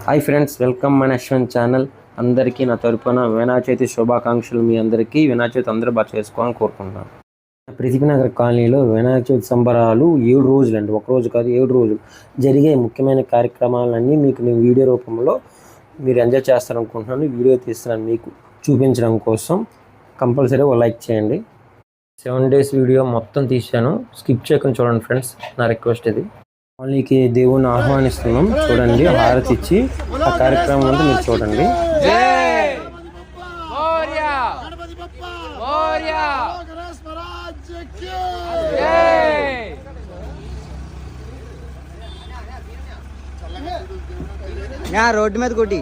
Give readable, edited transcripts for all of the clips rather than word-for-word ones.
Hi friends, welcome మన Ashwan channel. అందరికీ నా తరపున వినాయక చవితి శుభాకాంక్షలు. మీ అందరికీ వినాయక చవితి అందరూ బాగా చేసుకోవాలని కోరుకుంటున్నాను. ప్రతిభనగర్ కాలనీలో వినాయక చవితి సంబరాలు 7 రోజులండి, ఒక రోజు కాదు 7 రోజులు జరిగే ముఖ్యమైన కార్యక్రమాలన్నీ మీకు నేను వీడియో రూపంలో మీరు ఎంజాయ్ చేస్తారనుకుంటున్నాను. వీడియో తీస్తున్నాను మీకు చూపించడం కోసం. కంపల్సరీ ఒక లైక్ చేయండి. 7 days వీడియో మొత్తం తీశాను, స్కిప్ చేయకుండా చూడండి ఫ్రెండ్స్, నా రిక్వెస్ట్ ఇది. వాళ్ళకి దేవుని ఆహ్వానిస్తున్నాం, చూడండి. హారతి ఇచ్చి ఆ కార్యక్రమం అంతా మీరు చూడండి. రోడ్డు మీద కొట్టి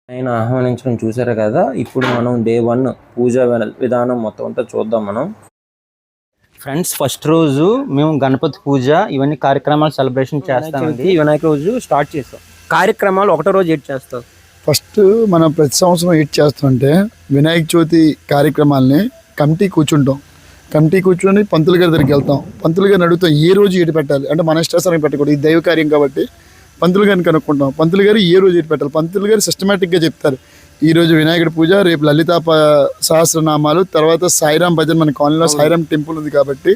ఆయన ఆహ్వానించడం చూసారు కదా. ఇప్పుడు మనం డే 1 పూజా విధానం మొత్తం అంతా చూద్దాం మనం. ఫ్రెండ్స్, ఫస్ట్ రోజు మేము గణపతి పూజ ఇవన్నీ కార్యక్రమాలు సెలబ్రేషన్ చేస్తామండి. వినాయక రోజు స్టార్ట్ చేస్తాం కార్యక్రమాలు. ఒకటో రోజు ఏడ్ చేస్తాం. ఫస్ట్ మనం ప్రతి సంవత్సరం ఏడ్ చేస్తుంటే వినాయక చవితి కార్యక్రమాలని కమిటీ కూర్చొని పంతులు గారి దగ్గరికి వెళ్తాం. పంతులు గారిని అడుగుతాం ఏ రోజు ఏడు పెట్టాలి అంటే మన ఇష్టాసనం పెట్టకూడదు, ఇది దైవ కార్యం కాబట్టి పంతులు గారిని కనుక్కుంటాం. పంతులు గారు ఏ రోజు ఏడు పెట్టాలి, పంతులు గారు సిస్టమేటిక్గా చెప్తారు. ఈరోజు వినాయకుడి పూజ, రేపు లలితా సహస్రనామాలు, తర్వాత సాయిరాం భజన్. మన కాలనీలో సాయిరాం టెంపుల్ ఉంది కాబట్టి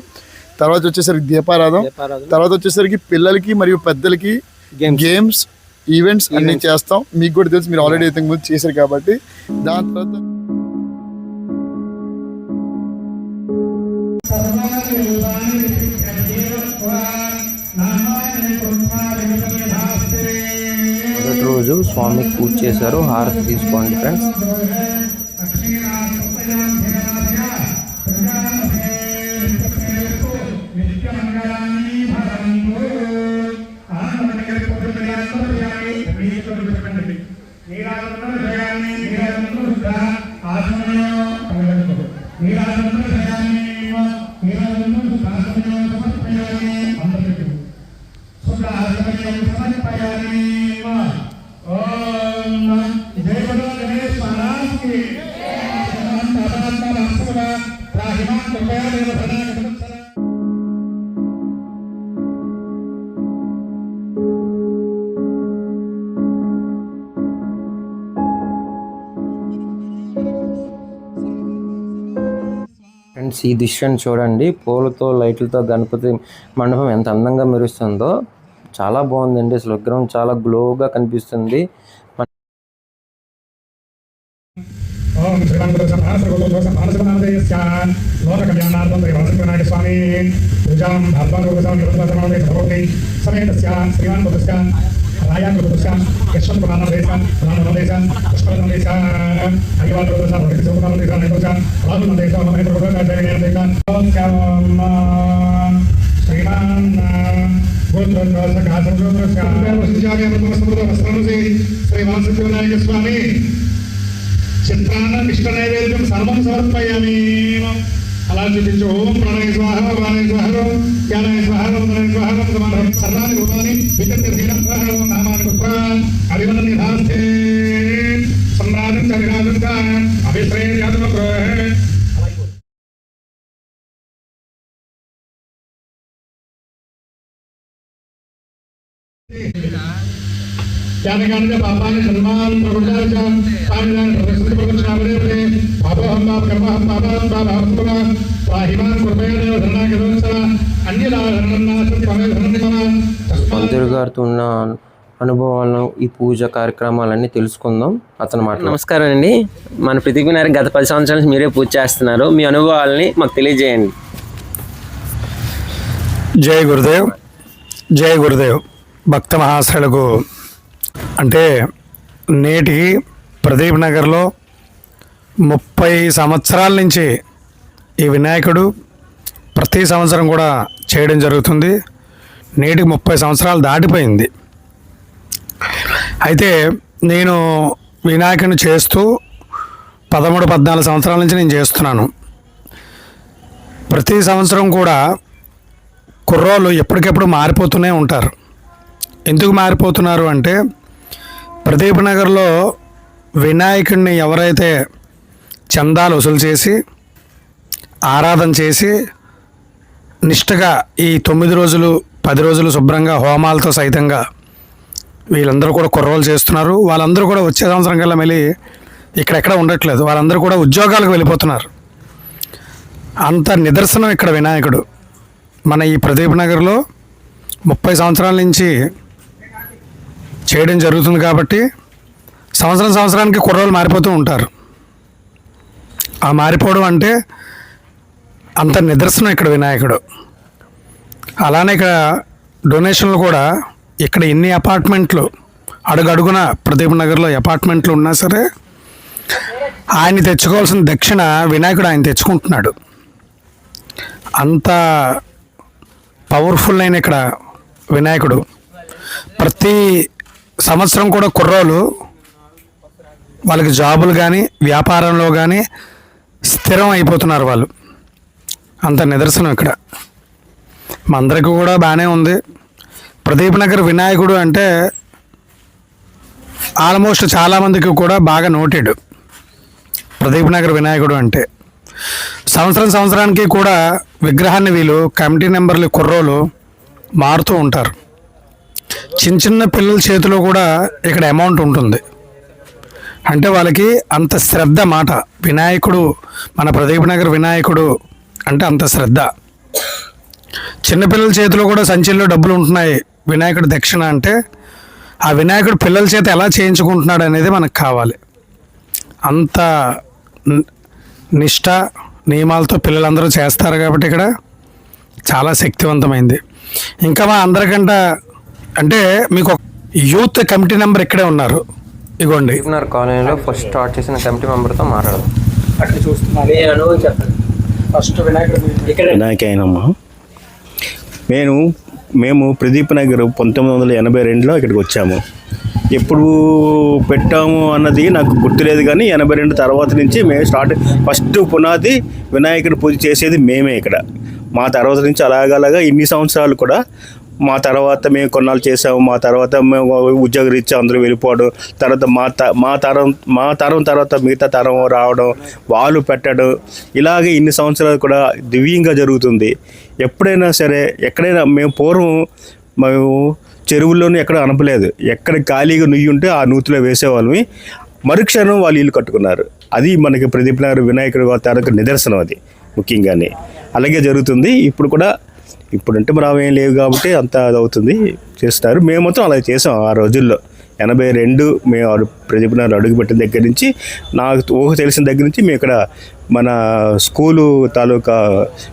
తర్వాత వచ్చేసరికి దీపారాధన, తర్వాత వచ్చేసరికి పిల్లలకి మరియు పెద్దలకి గేమ్స్ ఈవెంట్స్ అన్నీ చేస్తాం. మీకు కూడా తెలుసు, మీరు ఆల్రెడీ అయితే ముందు చేశారు కాబట్టి. దాని తర్వాత మొదటి రోజు స్వామికి పూజ చేశారు. హారతి తీసుకోండి ఫ్రెండ్స్. ఫ్రెండ్స్, ఈ దృశ్యాన్ని చూడండి. పూలతో లైట్లతో గణపతి మండపం ఎంత అందంగా మెరుస్తుందో. చాలా బాగుందండి. అసలు విగ్రహం చాలా గ్లోగా కనిపిస్తుంది. చిత్రాన్న విష్ణు నైవేద్యం సర్వం సమర్పయామి. అలా చూపించు. ఓం ప్రణయ స్వాహ, ప్రాణయ స్వాహ, జ్ఞానాయ స్వాహ, స్వాహ, సర్వాణి రూపాన్ని నామాని పుత్ర అభివన నిధాస్తే సమ్రాజం చరిరాజం అభిశ్రేయాత్మ. ज्ञानज्ञान पापान सन्मान प्रवृत्ताच पाणिनान प्रवृत्ति प्रवचनावरे पापहं पाप कर्महं पापहं पापहं पाहिमान कृपया धर्णागदंसरा अन्यदारणनाथं पामेधर्मनिमना పంతులు గారితో ఉన్న అనుభవాలను ఈ పూజ కార్యక్రమాలన్నీ తెలుసుకుందాం. అతను మాట. నమస్కారం అండి. మన ప్రతిజ్ఞ గత 10 సంవత్సరాల నుంచి మీరే పూజ చేస్తున్నారు. మీ అనుభవాలని మాకు తెలియజేయండి. జై గురుదేవ్, జై గురుదేవ్. భక్త మహాశయులకు అంటే నేటికి ప్రదీప్ నగర్లో 30 సంవత్సరాల నుంచి ఈ వినాయకుడు ప్రతి సంవత్సరం కూడా చేయడం జరుగుతుంది. నేటికి 30 సంవత్సరాలు దాటిపోయింది. అయితే నేను వినాయకుడిని చేస్తూ 13-14 సంవత్సరాల నుంచి నేను చేస్తున్నాను. ప్రతి సంవత్సరం కూడా కుర్రోళ్ళు ఎప్పటికెప్పుడు మారిపోతూనే ఉంటారు. ఎందుకు మారిపోతున్నారు అంటే ప్రదీప్ నగర్లో వినాయకుడిని ఎవరైతే చందాలు వసూలు చేసి ఆరాధన చేసి నిష్టగా ఈ 9 రోజులు 10 రోజులు శుభ్రంగా హోమాలతో సైతంగా వీళ్ళందరూ కూడా కుర్రోళ్ళు చేస్తున్నారు. వాళ్ళందరూ కూడా వచ్చే సంవత్సరం కల్లా మళ్ళీ ఇక్కడెక్కడ ఉండట్లేదు. వాళ్ళందరూ కూడా ఉద్యోగాలకు వెళ్ళిపోతున్నారు. అంత నిదర్శనం ఇక్కడ వినాయకుడు. మన ఈ ప్రదీప్ నగర్లో 30 సంవత్సరాల నుంచి చేయడం జరుగుతుంది కాబట్టి సంవత్సరానికి కుర్రోళ్ళు మారిపోతూ ఉంటారు. ఆ మారిపోవడం అంటే అంత నిదర్శనం ఇక్కడ వినాయకుడు. అలానే ఇక్కడ డొనేషన్లు కూడా ఇక్కడ ఎన్ని అపార్ట్మెంట్లు అడుగడుగున ప్రదీప్ నగర్లో అపార్ట్మెంట్లు ఉన్నా సరే ఆయన తెచ్చుకోవాల్సిన దక్షిణ వినాయకుడు ఆయన తెచ్చుకుంటున్నాడు. అంత పవర్ఫుల్ అయిన ఇక్కడ వినాయకుడు. ప్రతి సంవత్సరం కూడా కుర్రోళ్ళు వాళ్ళకి జాబులు కానీ వ్యాపారంలో కానీ స్థిరం అయిపోతున్నారు వాళ్ళు. అంత నిదర్శనం ఇక్కడ. మా అందరికీ కూడా బాగానే ఉంది. ప్రదీప్ నగర్ వినాయకుడు అంటే ఆల్మోస్ట్ చాలామందికి కూడా బాగా నోటెడ్. ప్రదీప్ నగర్ వినాయకుడు అంటే సంవత్సరానికి కూడా విగ్రహాన్ని వీళ్ళు కమిటీ నెంబర్లు కుర్రోలు మారుతూ ఉంటారు. చిన్న పిల్లల చేతిలో కూడా ఇక్కడ అమౌంట్ ఉంటుంది. అంటే వాళ్ళకి అంత శ్రద్ధ మాట. వినాయకుడు మన ప్రదీప్ నగర్ వినాయకుడు అంటే అంత శ్రద్ధ. చిన్నపిల్లల చేతిలో కూడా సంచిలో డబ్బులు ఉంటున్నాయి వినాయకుడు దక్షిణ అంటే ఆ వినాయకుడు పిల్లల చేత ఎలా చేయించుకుంటున్నాడు అనేది మనకు కావాలి. అంత నిష్ఠ నియమాలతో పిల్లలందరూ చేస్తారు కాబట్టి ఇక్కడ చాలా శక్తివంతమైంది. ఇంకా మా అందరికంటే అంటే మీకు యూత్ కమిటీ నెంబర్ ఇక్కడే ఉన్నారు. ఇగోండి ప్రదీప్ కాలనీలో ఫస్ట్ స్టార్ట్ చేసిన కమిటీ మెంబర్తో మాట్లాడదాం. అట్లా చూస్తున్నాను. చెప్పండి ఫస్ట్ వినాయకయ్యనమ్మ. మేము ప్రదీప్ నగర్ 1982లో ఇక్కడికి వచ్చాము. ఎప్పుడు పెట్టాము అన్నది నాకు గుర్తులేదు, కానీ 82 తర్వాత నుంచి మేము ఫస్ట్ పునాది వినాయకుడి పూజ చేసేది మేమే ఇక్కడ. మా తర్వాత నుంచి అలాగలాగా ఇన్ని సంవత్సరాలు కూడా మా తర్వాత మేము కొన్నాళ్ళు చేసాము. మా తర్వాత మేము ఉద్యోగరీత్యా అందరూ వెళ్ళిపోవడం, తర్వాత మా తరం తర్వాత మిగతా తరం రావడం, వాళ్ళు పెట్టడం, ఇలాగే ఇన్ని సంవత్సరాలు కూడా దివ్యంగా జరుగుతుంది. ఎప్పుడైనా సరే ఎక్కడైనా మేము చెరువుల్లోనూ ఎక్కడ అనపలేదు. ఎక్కడ ఖాళీగా నుయ్యి ఉంటే ఆ నూతిలో వేసేవాళ్ళమి. మరుక్షణం వాళ్ళు ఇల్లు కట్టుకున్నారు. అది మనకి ప్రదీప్ నగర్ వినాయకుడి తాలూకు నిదర్శనం. అది ముఖ్యంగానే అలాగే జరుగుతుంది. ఇప్పుడంటే మనం ఏం లేవు కాబట్టి అంత అవుతుంది చేస్తారు. మేము మొత్తం అలా చేసాం ఆ రోజుల్లో. 82 మేము ప్రదీప్ నగర్ అడుగుపెట్టిన దగ్గర నుంచి నాకు తెలిసిన దగ్గర నుంచి మేము ఇక్కడ మన స్కూలు తాలూకా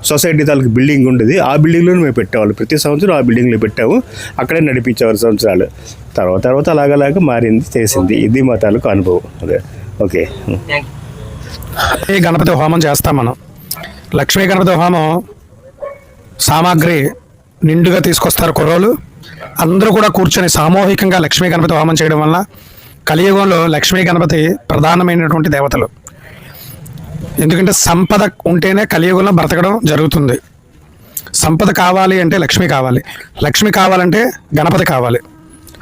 సొసైటీ తాలూకా బిల్డింగ్ ఉండేది. ఆ బిల్డింగ్లో మేము పెట్టేవాళ్ళు. ప్రతి సంవత్సరం ఆ బిల్డింగ్లో పెట్టాము. అక్కడే నడిపించేవారు సంవత్సరాలు. తర్వాత అలాగలాగా మారింది, చేసింది. ఇది మా తాలూకా అనుభవం. అదే ఓకే. గణపతి హోమం చేస్తాం మనం. లక్ష్మీ గణపతి హోమం సామాగ్రి నిండుగా తీసుకొస్తారు కుర్రోలు. అందరూ కూడా కూర్చొని సామూహికంగా లక్ష్మీ గణపతి హోమం చేయడం వల్ల కలియుగంలో లక్ష్మీ గణపతి ప్రధానమైనటువంటి దేవతలు. ఎందుకంటే సంపద ఉంటేనే కలియుగంలో బ్రతకడం జరుగుతుంది. సంపద కావాలి అంటే లక్ష్మి కావాలి, లక్ష్మి కావాలంటే గణపతి కావాలి.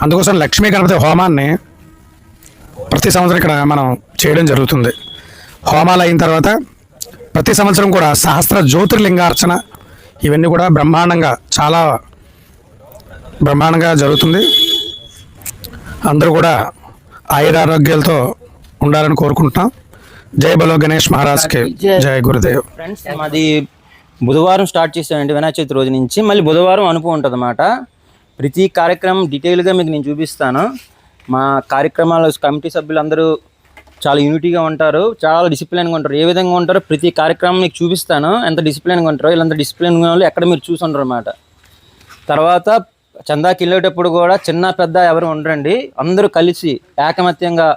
అందుకోసం లక్ష్మీ గణపతి హోమాన్ని ప్రతి సంవత్సరం ఇక్కడ మనం చేయడం జరుగుతుంది. హోమాలు అయిన తర్వాత ప్రతి సంవత్సరం కూడా సహస్ర జ్యోతిర్లింగార్చన ఇవన్నీ కూడా చాలా బ్రహ్మాండంగా జరుగుతుంది. అందరూ కూడా ఆయురారోగ్యాలతో ఉండాలని కోరుకుంటున్నాం. జై బలో గణేష్ మహారాజ్కి జై గురుదేవ్. ఫ్రెండ్స్, మాది బుధవారం స్టార్ట్ చేసామండి వినాయక చవితి రోజు నుంచి. మళ్ళీ బుధవారం అనుభవం ఉంటుంది అన్నమాట. ప్రతి కార్యక్రమం డీటెయిల్గా మీకు నేను చూపిస్తాను. మా కార్యక్రమాలు కమిటీ సభ్యులందరూ చాలా యూనిటీగా ఉంటారు, చాలా డిసిప్లిన్గా ఉంటారు. ఏ విధంగా ఉంటారో ప్రతి కార్యక్రమం మీకు చూపిస్తాను. ఎంత డిసిప్లిన్గా ఉంటారో, ఇలాంటి డిసిప్లిన్గా వాళ్ళు ఎక్కడ మీరు చూసి ఉండరు అన్నమాట. తర్వాత చందాకి వెళ్ళేటప్పుడు కూడా చిన్న పెద్ద ఎవరు ఉండరండి, అందరూ కలిసి ఏకమత్యంగా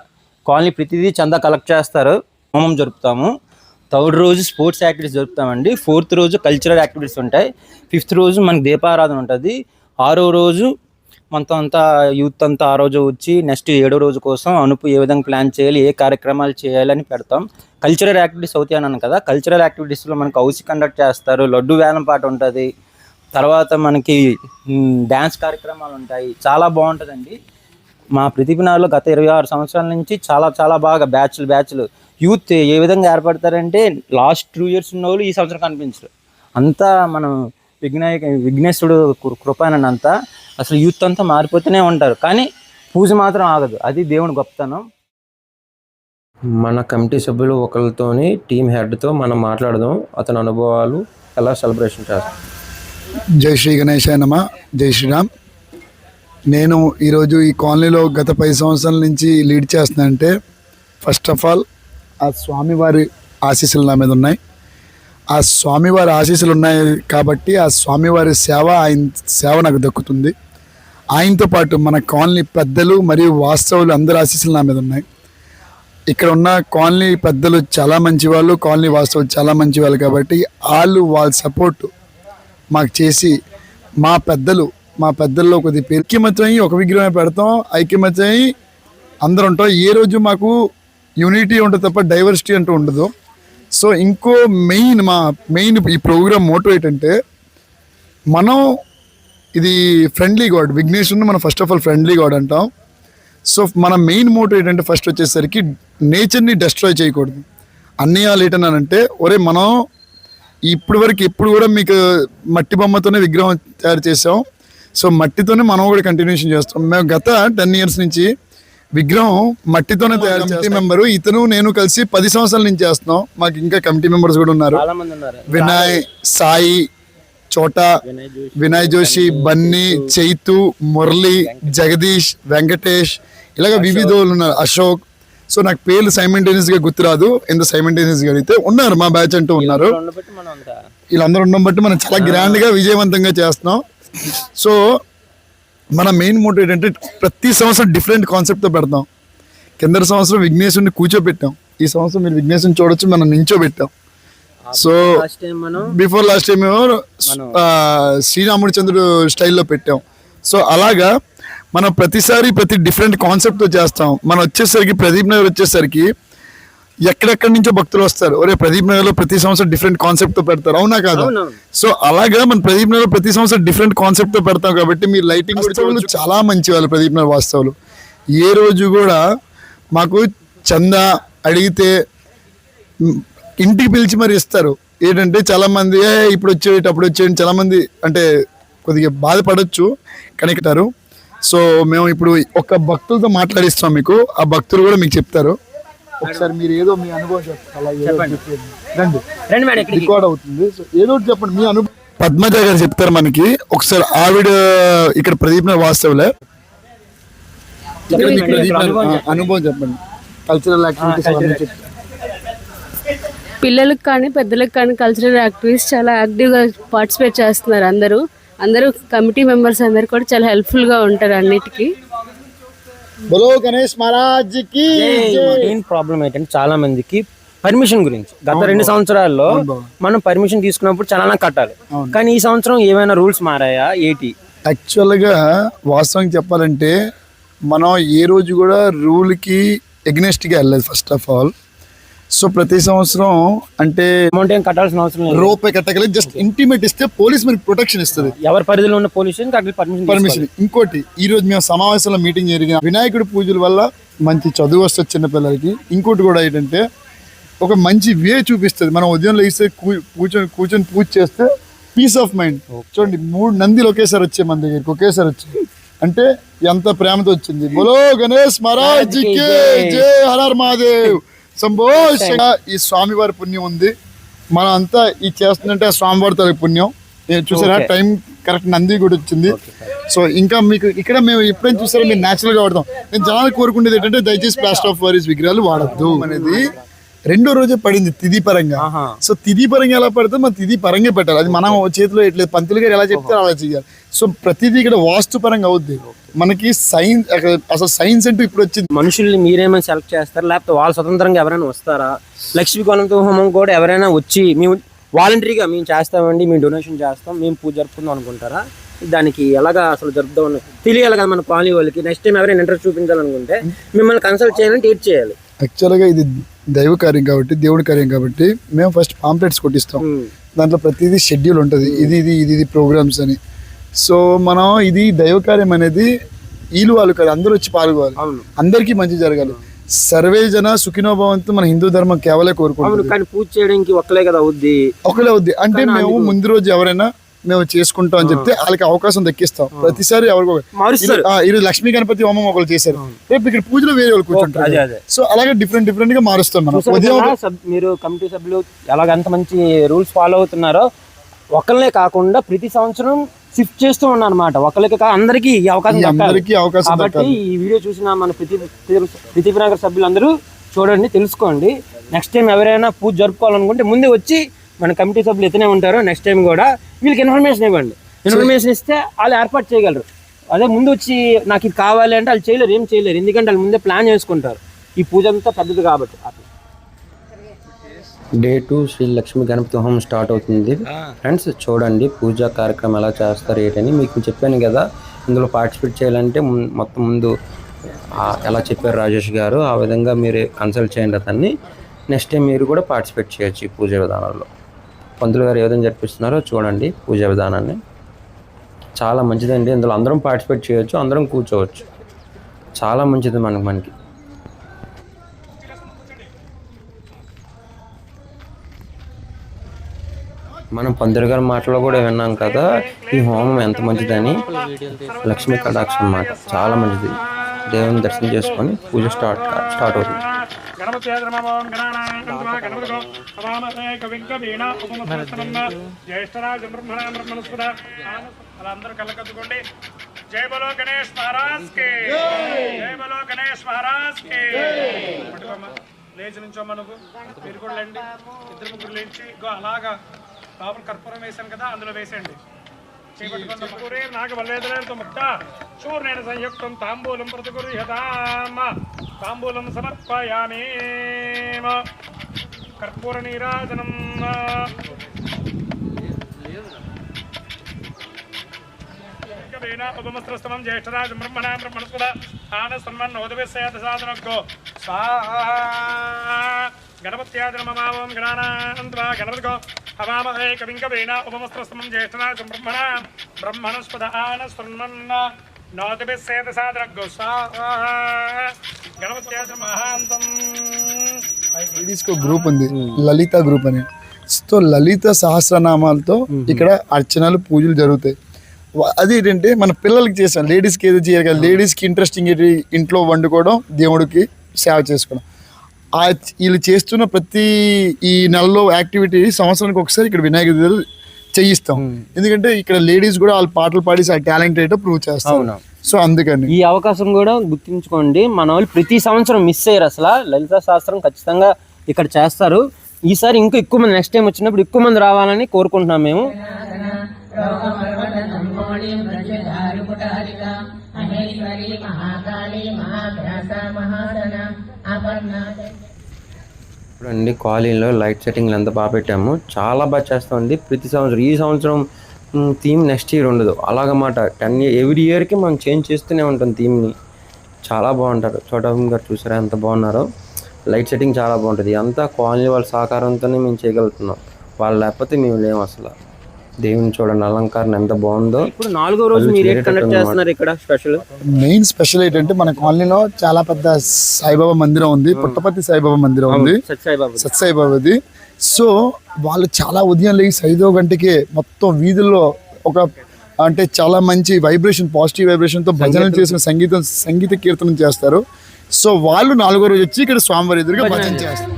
కాలనీ ప్రతిదీ చందా కలెక్ట్ చేస్తారు. హోమం జరుపుతాము. 3rd రోజు స్పోర్ట్స్ యాక్టివిటీస్ జరుపుతామండి. 4th రోజు కల్చరల్ యాక్టివిటీస్ ఉంటాయి. 5th రోజు మనకి దీపారాధన ఉంటుంది. 6వ రోజు మనతో అంతా యూత్ అంతా ఆ రోజు వచ్చి నెక్స్ట్ 7వ రోజు కోసం అనుపు ఏ విధంగా ప్లాన్ చేయాలి, ఏ కార్యక్రమాలు చేయాలని పెడతాం. కల్చరల్ యాక్టివిటీస్ అవుతాయి అన్నాను కదా, కల్చరల్ యాక్టివిటీస్లో మనకి హౌస్ కండక్ట్ చేస్తారు, లడ్డు వేలం పాట ఉంటుంది, తర్వాత మనకి డ్యాన్స్ కార్యక్రమాలు ఉంటాయి. చాలా బాగుంటుందండి. మా ప్రతిభనాలో గత 26 సంవత్సరాల నుంచి చాలా చాలా బాగా బ్యాచ్లు యూత్ ఏ విధంగా ఏర్పడతారంటే లాస్ట్ 2 years ఉన్న వాళ్ళు ఈ సంవత్సరం కనిపించరు. అంతా మనం విఘ్నేశ్వరుడు కృపనండి. అంతా అసలు యూత్ అంతా మారిపోతూనే ఉంటారు, కానీ పూజ మాత్రం ఆగదు. అది దేవుని గొప్పతనం. మన కమిటీ సభ్యులు ఒకరితోని టీమ్ హెడ్తో మనం మాట్లాడదాం, అతని అనుభవాలు ఎలా సెలబ్రేషన్ చేస్తాం. జై శ్రీ గణేశాయ నమ. జై శ్రీరామ్. నేను ఈరోజు ఈ కాలనీలో గత 10 సంవత్సరాల నుంచి లీడ్ చేస్తున్నానంటే ఫస్ట్ ఆఫ్ ఆల్ ఆ స్వామివారి ఆశీస్సులు నా మీద ఉన్నాయి. ఆ స్వామివారి ఆశీస్సులు ఉన్నాయి కాబట్టి ఆ స్వామివారి ఆయన సేవ నాకు దక్కుతుంది. ఆయనతో పాటు మన కాలనీ పెద్దలు మరియు వాస్తవులు అందరి ఆశీస్సులు నా మీద ఉన్నాయి. ఇక్కడ ఉన్న కాలనీ పెద్దలు చాలా మంచి వాళ్ళు, కాలనీ వాస్తవులు చాలా మంచి వాళ్ళు కాబట్టి వాళ్ళ సపోర్ట్ మాకు చేసి మా పెద్దల్లో కొద్దిగా ఐక్యమత్యం ఒక విగ్రహమే పెడతాం, ఐక్యమత్యం అందరూ ఉంటాం. ఏ రోజు మాకు యూనిటీ ఉంటుంది తప్ప డైవర్సిటీ అంటూ ఉండదు. సో ఇంకో మెయిన్ ఈ ప్రోగ్రామ్ మోటో ఏంటంటే మనం ఇది ఫ్రెండ్లీ గాడ్, విఘ్నేశ్వరుని మనం first of all friendly God అంటాం. సో మన మెయిన్ మోటో ఏంటంటే ఫస్ట్ వచ్చేసరికి నేచర్ని డెస్ట్రాయ్ చేయకూడదు. అన్నయ్యాలు ఏంటన్నానంటే ఒరే మనం ఇప్పటి వరకు ఎప్పుడు కూడా మీకు మట్టి బొమ్మతోనే విగ్రహం తయారు చేసాం, సో మట్టితోనే మనం కూడా కంటిన్యూషన్ చేస్తాం. మేము గత 10 years నుంచి విగ్రహం మట్టితోనే తయారు చేస్తాం. మెంబరు ఇతను నేను కలిసి 10 సంవత్సరాల నుంచి చేస్తున్నాం. మాకు ఇంకా కమిటీ మెంబర్స్ కూడా ఉన్నారు. వినయ్, సాయి, చోటా, వినయ్ జోషి, బన్నీ, చైతు, మురళి, జగదీష్, వెంకటేష్, ఇలాగ వివిధ ఉన్నారు, అశోక్. సో నాకు పేర్లు సైమెంటేనియస్గా గుర్తురాదు, ఎంత సైమెంటేనియస్గా అడిగితే ఉన్నారు మా బ్యాచ్ అంటూ ఉన్నారు. వీళ్ళందరూ ఉండడం బట్టి మనం చాలా గ్రాండ్గా విజయవంతంగా చేస్తున్నాం. సో మన మెయిన్ మోటివ్ ఏంటంటే ప్రతి సంవత్సరం డిఫరెంట్ కాన్సెప్ట్తో పెడతాం. కింద సంవత్సరం విఘ్నేశ్వరుని కూర్చోబెట్టాం, ఈ సంవత్సరం మీరు విఘ్నేశ్వరుని చూడొచ్చు, మనం నించోబెట్టాం. సో బిఫోర్ లాస్ట్ టైం మేము శ్రీరాముడి చంద్రుడు స్టైల్లో పెట్టాం. సో అలాగా మనం ప్రతిసారి ప్రతి డిఫరెంట్ కాన్సెప్ట్తో చేస్తాం. మనం వచ్చేసరికి ప్రదీప్ నగర్ వచ్చేసరికి ఎక్కడెక్కడి నుంచో భక్తులు వస్తారు. ఒరే ప్రదీప్ నగర్లో ప్రతి సంవత్సరం డిఫరెంట్ కాన్సెప్ట్తో పెడతారు, అవునా కాదా? సో అలాగా మన ప్రదీప్ నగర్ ప్రతి సంవత్సరం డిఫరెంట్ కాన్సెప్ట్తో పెడతాం కాబట్టి మీరు లైటింగ్ కూడా చాలా మంచి వాళ్ళు ప్రదీప్ నగర్ వాస్తవులు. ఏ రోజు కూడా మాకు చందా అడిగితే ఇంటికి పిలిచి మరి ఇస్తారు. ఏంటంటే చాలామంది ఇప్పుడు వచ్చేటి అప్పుడు వచ్చేయండి, చాలామంది అంటే కొద్దిగా బాధపడవచ్చు కనెక్టారు. సో మేము ఇప్పుడు ఒక భక్తులతో మాట్లాడిస్తాం మీకు, ఆ భక్తులు కూడా మీకు చెప్తారు. ఒకసారి మీరు ఏదో మీ అనుభవం చెప్పండి, రికార్డ్ అవుతుంది. సో ఏదో చెప్పండి మీ అనుభవం. పద్మజ గారు చెప్తారు మనకి. ఒకసారి ఆవిడ ఇక్కడ ప్రదీప్ వాస్తవులే, అనుభవం చెప్పండి. కల్చరల్ యాక్టివిటీస్ పిల్లలకు కానీ పెద్దలకు కానీ కల్చరల్ యాక్టివిటీస్ చాలా యాక్టివ్గా పార్టిసిపేట్ చేస్తున్నారు. అందరూ కమిటీ మెంబర్స్ అందరు కూడా చాలా హెల్ప్ఫుల్గా ఉంటారు అన్నిటికీ. బోలో గణేష్ మహారాజ్ కి. మెయిన్ ప్రాబ్లం ఏంటంటే చాలా మందికి పర్మిషన్ గురించి గత 2 సంవత్సరాల్లో మనం పర్మిషన్ తీసుకున్నప్పుడు చాలా కట్టాలి, కానీ ఈ సంవత్సరం ఏమైనా రూల్స్ మారాయా ఏంటి? యాక్చువల్గా వాస్తవంగా చెప్పాలంటే మనం ఏ రోజు కూడా రూల్కి ఎగ్నెస్ట్గా వెళ్ళలేదు ఫస్ట్ ఆఫ్ ఆల్. సో ప్రతి సంవత్సరం అంటే అమౌంట్ ఏం కట్టాల్సిన అవసరం లేదు, రూపాయి కట్టగలి జస్ట్ ఇంటిమేట్ ఇస్తే పోలీస్ మనకి ప్రొటెక్షన్ ఇస్తుంది. ఎవరి పరిధిలో ఉన్న పోలీసు పర్మిషన్. ఇంకోటి ఈ రోజు మేము సమావేశంలో మీటింగ్ జరిగిన వినాయకుడి పూజల వల్ల మంచి చదువు వస్తుంది చిన్నపిల్లలకి. ఇంకోటి కూడా ఏంటంటే ఒక మంచి వే చూపిస్తుంది. మనం ఉదయం లేస్తే కూర్చొని పూజ చేస్తే పీస్ ఆఫ్ మైండ్. చూడండి 3 నందిలు ఒకేసారి వచ్చాయి మన దగ్గరికి, ఒకేసారి వచ్చాయి అంటే ఎంత ప్రేమతో వచ్చింది. బోలో గణేష్ మహారాజ్ కి జై, హర హర మహాదేవ్, సంభో. ఈ స్వామివారి పుణ్యం ఉంది, మనం అంతా ఈ చేస్తుందంటే ఆ స్వామివారి తరగతి పుణ్యం. నేను చూసారా టైం కరెక్ట్ నంది కూడా వచ్చింది. సో ఇంకా మీకు ఇక్కడ మేము ఎప్పుడైనా చూసారా మీరు న్యాచురల్గా వాడతాం. నేను జనాలు కోరుకునేది ఏంటంటే దయచేసి ప్లాస్టర్ ఆఫ్ పారిస్ విగ్రహాలు వాడద్దు అనేది రెండో రోజే పడింది తిథి పరంగా. సో తిథి పరంగా ఎలా పడితే మనం తిథి పరంగా పెట్టాలి, అది మనం చేతిలో ఎట్లేదు, పంతులు గారు ఎలా చెప్తారో అలా చేయాలి. సో ప్రతిదీ ఇక్కడ వాస్తు పరంగా అవుద్ది మనకి. సైన్స్ అసలు సైన్స్ అంటూ ఇప్పుడు వచ్చింది. మనుషుల్ని మీరేమైనా సెలెక్ట్ చేస్తారా లేకపోతే వాళ్ళు స్వతంత్రంగా ఎవరైనా వస్తారా? లక్ష్మీ గణపతి హోమం కూడా ఎవరైనా వచ్చి మేము వాలంటరీగా మేము చేస్తామండి, మేము డొనేషన్ చేస్తాం, మేము పూజ జరుపుకుందాం అనుకుంటారా? దానికి ఎలాగా అసలు జరుపుదాం తెలియాలి కదా మన కాలనీ వాళ్ళకి. నెక్స్ట్ టైం ఎవరైనా ఇంట్రెస్ట్ చూపించాలనుకుంటే మిమ్మల్ని కన్సల్ట్ చేయాలని టీచ్ చేయాలి. యాక్చువల్గా ఇది దైవ కార్యం కాబట్టి, దేవుడి కార్యం కాబట్టి మేము ఫస్ట్ పాంప్లెట్స్ కొట్టిస్తాం. దాంట్లో ప్రతిదీ షెడ్యూల్ ఉంటుంది, ఇది ప్రోగ్రామ్స్ అని. సో మనం ఇది దైవ కార్యం అనేది వీళ్ళు వాళ్ళు కాదు, అందరూ వచ్చి పాల్గొవాలి, అందరికీ మంచి జరగాలి. సర్వే జన సుఖినోభవంతో మన హిందూ ధర్మం కేవలే కోరుకుంటాం. కానీ పూజ చేయడానికి ఒకలే కదా అవుద్ది, ఒకలే అవుద్ది అంటే మేము ముందు రోజు ఎవరైనా మేము చేసుకుంటాం అని చెప్తే వాళ్ళకి అవకాశం దక్కిస్తాం. ప్రతిసారి ఎవరికో ఈరోజు లక్ష్మీ గణపతి హోమం ఒకరు చేశారు, రేపు ఇక్కడ పూజలో వేరే వాళ్ళు కూర్చుంటారు. సో అలాగే డిఫరెంట్ గా మారుస్తాం మనం. మీరు కమిటీ సభ్యులు ఎలాగంత మంచి రూల్స్ ఫాలో అవుతున్నారో ఒకళ్ళనే కాకుండా ప్రతి సంవత్సరం షిఫ్ట్ చేస్తూ ఉన్నారు అనమాట. ఒకరికి అందరికీ ఈ అవకాశం కాబట్టి ఈ వీడియో చూసిన మన ప్రతిభనగర్ సభ్యులందరూ చూడండి, తెలుసుకోండి. నెక్స్ట్ టైం ఎవరైనా పూజ జరుపుకోవాలనుకుంటే ముందే వచ్చి మన కమిటీ సభ్యులు ఎత్తనే ఉంటారో నెక్స్ట్ టైం కూడా వీళ్ళకి ఇన్ఫర్మేషన్ ఇవ్వండి. ఇన్ఫర్మేషన్ ఇస్తే వాళ్ళు ఏర్పాటు చేయగలరు. అదే ముందు వచ్చి నాకు ఇది కావాలి అంటే వాళ్ళు చేయలేరు, ఏం చేయలేరు, ఎందుకంటే వాళ్ళు ముందే ప్లాన్ చేసుకుంటారు. ఈ పూజ అంతా పెద్దది కాబట్టి. డే 2 శ్రీ లక్ష్మీ గణపతి హోమం స్టార్ట్ అవుతుంది ఫ్రెండ్స్. చూడండి పూజా కార్యక్రమం ఎలా చేస్తారు ఏంటని మీకు చెప్పాను కదా. ఇందులో పార్టిసిపేట్ చేయాలంటే మొత్తం ముందు ఎలా చెప్పారు రాజేష్ గారు, ఆ విధంగా మీరు కన్సల్ట్ చేయండి అతన్ని. నెక్స్ట్ టైం మీరు కూడా పార్టిసిపేట్ చేయొచ్చు ఈ పూజా విధానంలో. పంతులు గారు ఏ విధంగా జరిపిస్తున్నారో చూడండి పూజా విధానాన్ని. చాలా మంచిదండి, ఇందులో అందరం పార్టిసిపేట్ చేయొచ్చు, అందరం కూర్చోవచ్చు, చాలా మంచిది మనకి. మనం పంతులు గారి మాటలో కూడా విన్నాం కదా ఈ హోమం ఎంత మంచిదని. లక్ష్మీ కటాక్షం అన్నమాట, చాలా మంచిది. దేవుని దర్శనం చేసుకొని పూజ స్టార్ట్ అవుతుంది. జై బలో గణేష్ మహారాజ్ కి, జై బలో గణేష్ మహారాజ్ కి. లేచి నుంచోమ్మా, నువ్వు మీరు కూడా లేండి, ఇద్దరు ముగ్గురు లేచి అలాగా లోపల కర్పూరం వేసాను కదా అందులో వేసేయండి. చేపట్టుకున్న నాగవల్లేదలతో ముక్త చూర్ణేన సంయుక్తం తాంబూలం ప్రతిగృహ్యతామ తాంబూలం సమర్పయామి. కర్పూర నీరాజనం ఉపమస్త్రస్తమం జ్యేష్ఠరాజం బ్రహ్మణా బ్రహ్మణస్పద ఆనసన్మన్నోదవిశేషసాధనగో స్వాహా. గణపత్యాజనమమావం గణానాన్వా గణపతిగో హవామహే కవిం కవీన ఉపమస్త్రస్తమం జ్యేష్ఠరాజం బ్రహ్మణా బ్రహ్మణస్పద ఆనసన్మన్న నోదవిశేషసాధనగో స్వాహా. గణపత్యాజన మహాంతం. లేడీస్ కు గ్రూప్ ఉంది లలిత గ్రూప్ అని. సో లలిత సహస్రనామాలతో ఇక్కడ అర్చనలు పూజలు జరుగుతాయి. అది ఏంటంటే మన పిల్లలకి చేసాం, లేడీస్కి ఏదో చేయాలి కదా, లేడీస్కి ఇంట్రెస్టింగ్ ఏంటి ఇంట్లో వండుకోవడం, దేవుడికి సేవ చేసుకోవడం. వీళ్ళు చేస్తున్న ప్రతి ఈ నెలలో యాక్టివిటీ సంవత్సరానికి ఒకసారి ఇక్కడ వినాయక దగ్గర చేయిస్తాం. ఎందుకంటే ఇక్కడ లేడీస్ కూడా వాళ్ళ పాటలు పాడి టాలెంట్ ఏంటో ప్రూవ్ చేస్తాం. సో అందుకని ఈ అవకాశం కూడా గుర్తుంచుకోండి. మన వాళ్ళు ప్రతి సంవత్సరం మిస్ అయ్యారు. అసలు లలిత శాస్త్రం ఖచ్చితంగా ఇక్కడ చేస్తారు. ఈసారి ఇంకా ఎక్కువ మంది నెక్స్ట్ టైం వచ్చినప్పుడు ఎక్కువ మంది రావాలని కోరుకుంటున్నాం మేము. చూడండి కాలనీలో లైట్ సెట్టింగ్లు ఎంత బాగా పెట్టాము, చాలా బాగా చేస్తామండి. ప్రతి సంవత్సరం ఈ సంవత్సరం థీమ్ నెక్స్ట్ ఇయర్ ఉండదు అలాగమాట. ఎవ్రీ ఇయర్కి మనం చేంజ్ చేస్తూనే ఉంటాం థీమ్ని. చాలా బాగుంటారు. చోటం గారు చూసారా ఎంత బాగున్నారో. లైట్ సెట్టింగ్ చాలా బాగుంటుంది. అంతా కాలనీ వాళ్ళ సహకారంతోనే మేము చేయగలుగుతున్నాం, వాళ్ళు లేకపోతే మేము లేము అసలు. దేవుని చూడండి అలంకారం ఎంత బాగుందో. ఇప్పుడు 4వ రోజు మీరు కండక్ట్ చేస్తున్నారు ఇక్కడ స్పెషల్. మెయిన్ స్పెషల్ ఏంటంటే మన కాలనీలో చాలా పెద్ద సాయిబాబా మందిరం ఉంది, పుట్టపర్తి సాయిబాబా మందిరం ఉంది, సత్సాయిబాబాది. సో వాళ్ళు చాలా ఉదయం లేచి 5 గంటకే మొత్తం వీధుల్లో ఒక అంటే చాలా మంచి వైబ్రేషన్, పాజిటివ్ వైబ్రేషన్తో భజనలు చేసిన సంగీత కీర్తనం చేస్తారు. సో వాళ్ళు 4వ రోజు వచ్చి ఇక్కడ స్వామివారి ఎదురుగా భజన చేస్తారు.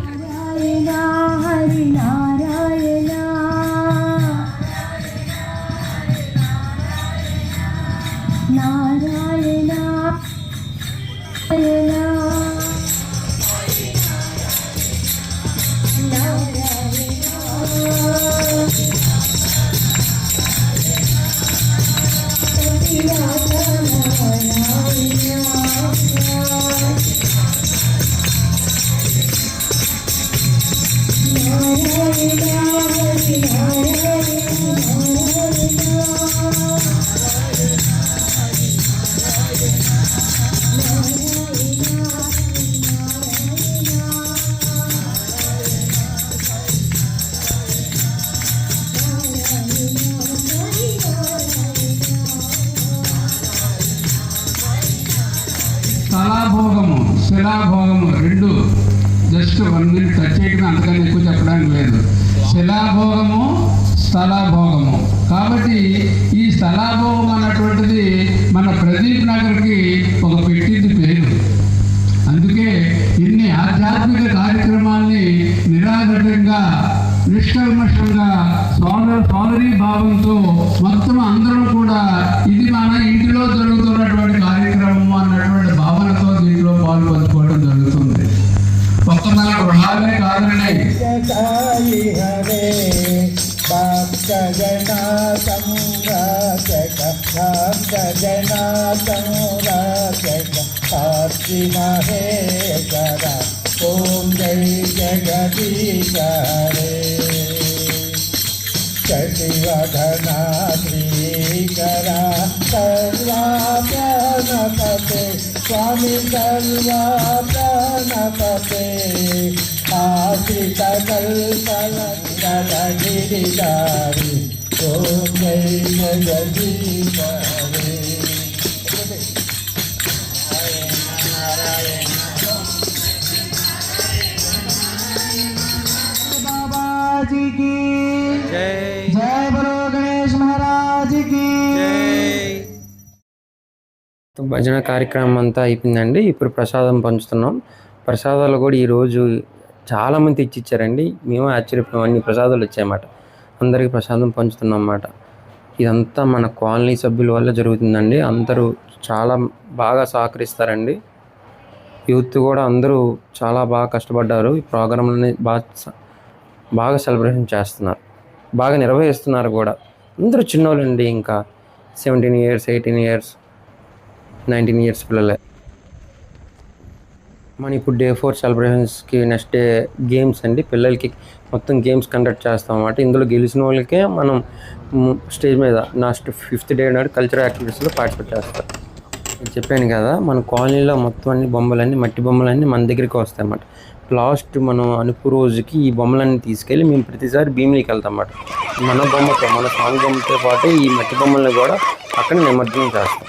శిలాభోగము రెండు జస్ట్ 1 minute టచ్ చేయడం, అంతకన్నా ఎక్కువ చెప్పడానికి లేదు. శిలాభోగము, స్థలాభోగము. కాబట్టి ఈ స్థలాభోగం అన్నటువంటిది మన ప్రదీప్ నగర్కి ఒక పెట్టింది పేరు. అందుకే ఇన్ని ఆధ్యాత్మిక కార్యక్రమాల్ని నిరాఘటంగా నిష్కల్మషంగా సోదరీ భావంతో మొత్తం అందరం కూడా ఇది మన ఇంటిలో జరుగుతున్నటువంటి కార్యక్రమం అన్నటువంటి భావనతో దీంట్లో పాల్పంచుకోవడం జరుగుతుంది. ఒక్క మన గృహాలే కాదండి, ఓం జై జగదీశ హరే శశివదనా శ్రీకర సర్వాప్రణపతే స్వామి సర్వాప్రణపతే ఆశ్రిత కల్పన గిరిధారి ఓం జై జగదీశ హరే. భజన కార్యక్రమం అంతా అయిపోయిందండి. ఇప్పుడు ప్రసాదం పంచుతున్నాం. ప్రసాదాలు కూడా ఈరోజు చాలామంది ఇచ్చారండి. మేము ఆశ్చర్యపోయాం, అన్ని ప్రసాదాలు వచ్చాయన్నమాట. అందరికీ ప్రసాదం పంచుతున్నాం అన్నమాట. ఇదంతా మన కాలనీ సభ్యుల వల్ల జరుగుతుందండి. అందరూ చాలా బాగా సహకరిస్తారండి. యూత్ కూడా అందరూ చాలా బాగా కష్టపడ్డారు. ఈ ప్రోగ్రాంలని బాగా సెలబ్రేషన్ చేస్తున్నారు, బాగా నిర్వహిస్తున్నారు కూడా. అందరూ చిన్నోళ్ళండి, ఇంకా 17 years, 18 years, 19 years పిల్లలే. మన ఇప్పుడు Day 4 సెలబ్రేషన్స్కి నెక్స్ట్ డే గేమ్స్ అండి. పిల్లలకి మొత్తం గేమ్స్ కండక్ట్ చేస్తాం అన్నమాట. ఇందులో గెలిచిన వాళ్ళకే మనం స్టేజ్ మీద నెక్స్ట్ 5th day నాడు కల్చరల్ యాక్టివిటీస్లో పార్టిసిపేట్ చేస్తారు. నేను చెప్పాను కదా, మన కాలనీలో మొత్తం అన్ని బొమ్మలన్నీ, మట్టి బొమ్మలన్నీ మన దగ్గరికి వస్తాయి అన్నమాట. లాస్ట్ మనం అనుపు రోజుకి ఈ బొమ్మలన్నీ తీసుకెళ్ళి మేము ప్రతిసారి భీమిలీకి వెళ్తాం అన్నమాట. మన బొమ్మతో, మన స్వామి బొమ్మతో పాటు ఈ మట్టి బొమ్మల్ని కూడా అక్కడ నిమజ్జనం చేస్తాం.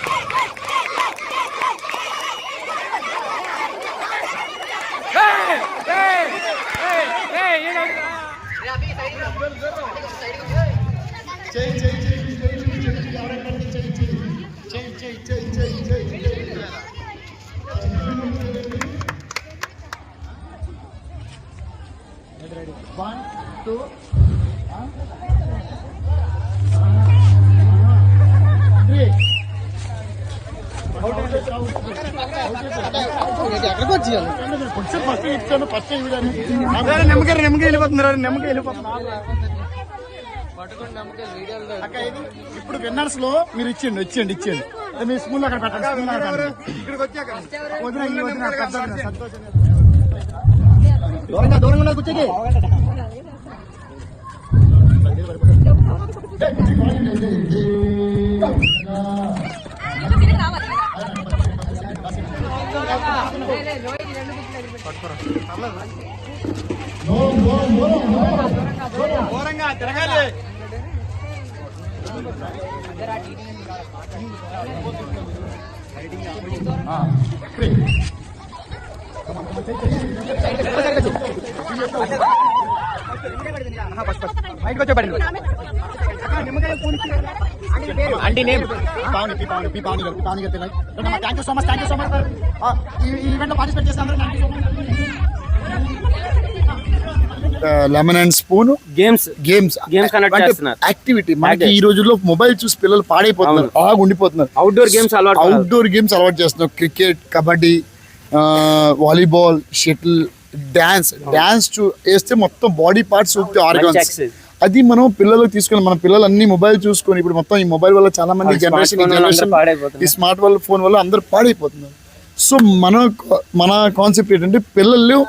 ఇప్పుడు విన్నర్స్ లో మీరు ఇచ్చేయండి మీ స్కూల్ అక్కడ పెట్టండి. దూరంగా కూర్చోకి దూరంగా తిరగాలి. Aunty name Pavani thank you so much ఈ ఈవెంట్ లో పార్టిసిపేట్ చేస్తాను. Lemon and spoon games activity. మనకి ఈ రోజుల్లో మొబైల్ చూసి పిల్లలు పాడైపోతున్నారు, బాగా ఉండిపోతున్నారు. అవుట్డోర్ గేమ్స్ అలవాటు చేస్తున్నారు. Cricket, kabaddi, volleyball, shuttle, dance వేస్తే మొత్తం బాడీ పార్ట్స్ ఆర్గాన్స్. అది మనం పిల్లలకు తీసుకుని, మన పిల్లలు అన్ని మొబైల్ చూసుకొని, ఇప్పుడు మొత్తం ఈ మొబైల్ వల్ల చాలా మంది జనరేషన్ ఈ స్మార్ట్ ఫోన్ వల్ల అందరూ పాడైపోతున్నారు. సో మన కాన్సెప్ట్ ఏంటంటే పిల్లలు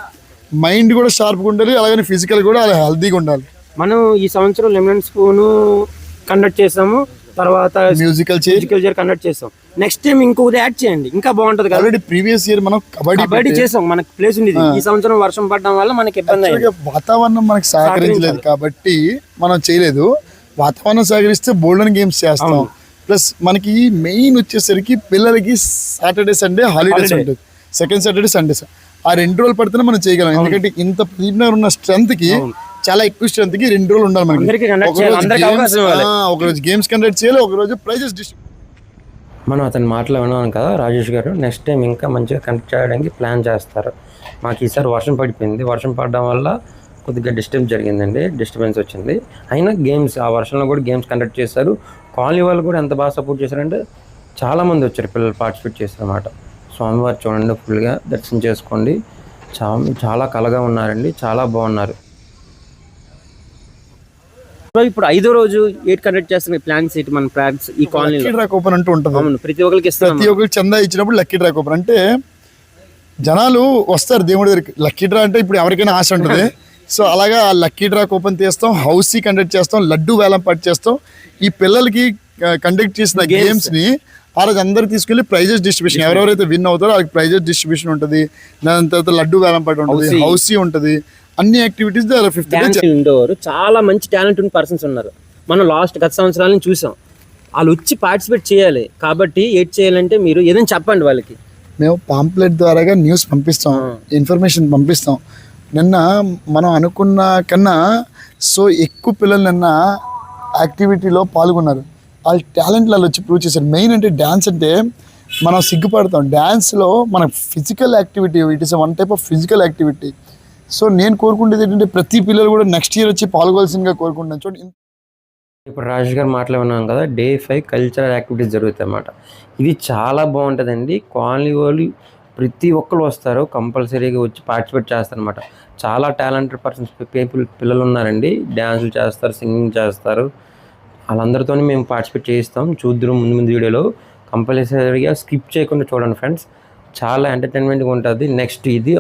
మైండ్ కూడా షార్ప్గా ఉండాలి, అలాగే ఫిజికల్ కూడా అలా హెల్తీగా ఉండాలి. మనం ఈ సంవత్సరం లెమన్ స్పూన్ కండక్ట్ చేసాము, తర్వాత మ్యూజికల్ చైర్ కండక్ట్ చేసాం. నెక్స్ట్ టైం ఇంకొకటి యాడ్ చేయండి, ఇంకా బాగుంటది. ఆల్రెడీ ప్రీవియస్ ఇయర్ మనం కబడ్డీ చేసాం, మనకి ప్లేస్ ఉంది. ఈ సంవత్సరం వర్షం పడడం వల్ల మనకి ఇబ్బంది అయింది, వాతావరణం మనకి సహకరించలేదు కాబట్టి మనం చేయలేదు. వాతావరణం సహకరిస్తే బోల్డెన్ గేమ్స్ చేస్తాం. ప్లస్ మనకి మెయిన్ వచ్చేసరికి పిల్లలకి సాటర్డే సండే హాలిడేస్ ఉంటుంది, సెకండ్ సాటర్డే సండే. ఆ 2 రోజులు పడితేనే మనం చేయగలం. ఎందుకంటే ఇంత ప్రదీప్ ఉన్న స్ట్రెంత్ కి చాలా ఎక్కువ స్ట్రెంత్ కి 2 రోజులు ఉండాలి మనకి. ఒకరోజు గేమ్స్ కండక్ట్ చేయాలి, ఒకరోజు ప్రైజెస్ డిస్ట్రిబ్యూట్. మనం అతని మాటలు విన్నాం కదా రాజేష్ గారు. నెక్స్ట్ టైం ఇంకా మంచిగా కండక్ట్ చేయడానికి ప్లాన్ చేస్తారు. మాకు ఈసారి వర్షం పడిపోయింది. వర్షం పడడం వల్ల కొద్దిగా డిస్టర్బెన్స్ వచ్చింది. అయినా గేమ్స్ ఆ వర్షంలో కూడా గేమ్స్ కండక్ట్ చేశారు. కాలనీ వాళ్ళు కూడా ఎంత బాగా సపోర్ట్ చేశారంటే చాలామంది వచ్చారు, పిల్లలు పార్టిసిపేట్ చేశారు అన్నమాట. స్వామివారు చూడండి, ఫుల్గా దర్శనం చేసుకోండి. చాలా కళగా ఉన్నారండి, చాలా బాగున్నారు. ఇప్పుడు 5వ రోజు ఏట్ కండక్ట్ చేస్తున్న ప్లాన్స్ ఏంటి? మన ప్లాన్స్ ఈ కాలనీ లక్కీ డ్రా కూపన్ అంటూ ఉంటుంది. ప్రతి ఒక్కరికి ఇస్తాం. ప్రతి ఒక్కరికి చందా ఇచ్చినప్పుడు లక్కీ డ్రా కూపన్ అంటే జనాలు వస్తారు దేవుడి దగ్గరికి. లక్కీ డ్రా అంటే ఇప్పుడు ఎవరికైనా ఆశ ఉంటుంది. సో అలాగా లక్కీ డ్రా కూపన్ తీస్తాం, హౌసీ కండక్ట్ చేస్తాం, లడ్డు వేలం పాటు చేస్తాం. ఈ పిల్లలకి కండక్ట్ చేసిన గేమ్స్ ని ఆ రోజు అందరు తీసుకెళ్లి ప్రైజెస్ డిస్ట్రిబ్యూషన్, ఎవరెవరైతే విన్ అవుతారో వాళ్ళకి ప్రైజెస్ డిస్ట్రిబ్యూషన్ ఉంటుంది. దాని తర్వాత లడ్డు వేలం పాటు ఉంటుంది, హౌసీ ఉంటుంది, అన్ని యాక్టివిటీస్ 5th డే ఉండేవారు. చాలా మంచి టాలెంట్ ఉన్న పర్సన్స్ ఉన్నారు. మనం గత సంవత్సరాలను చూసాం. వాళ్ళు వచ్చి పార్టిసిపేట్ చేయాలి. కాబట్టి ఏడ్ చేయాలంటే మీరు ఏదైనా చెప్పండి వాళ్ళకి. మేము పాంప్లెట్ ద్వారాగా న్యూస్ పంపిస్తాం, ఇన్ఫర్మేషన్ పంపిస్తాం. నిన్న మనం అనుకున్న కన్నా ఎక్కువ పిల్లలు నిన్న యాక్టివిటీలో పాల్గొన్నారు. వాళ్ళ టాలెంట్ వాళ్ళు వచ్చి ప్రూవ్ చేశారు. మెయిన్ అంటే డ్యాన్స్ అంటే మనం సిగ్గుపడతాం. డ్యాన్స్లో మన physical activity, it is one type of physical activity. So నేను కోరుకుంటేది ఏంటంటే ప్రతి పిల్లలు కూడా నెక్స్ట్ ఇయర్ వచ్చి పాల్గొవాల్సిందిగా కోరుకుంటున్నాను. చూడండి, ఇప్పుడు రాజేష్ గారు మాటలు విన్నాం కదా, Day 5 కల్చరల్ యాక్టివిటీస్ జరుగుతాయి అన్నమాట. ఇది చాలా బాగుంటుందండి. కాలనీ వాళ్ళు ప్రతి ఒక్కరు వస్తారు, కంపల్సరీగా వచ్చి పార్టిసిపేట్ చేస్తారనమాట. చాలా టాలెంటెడ్ పర్సన్స్ పిల్లలు ఉన్నారండి. డ్యాన్సులు చేస్తారు, సింగింగ్ చేస్తారు. వాళ్ళందరితో మేము పార్టిసిపేట్ చేయిస్తాం. చూద్దరు ముందు వీడియోలో. కంపల్సరీగా స్కిప్ చేయకుండా చూడండి ఫ్రెండ్స్, చాలా ఎంటర్టైన్మెంట్గా ఉంటుంది. నెక్స్ట్ ఇది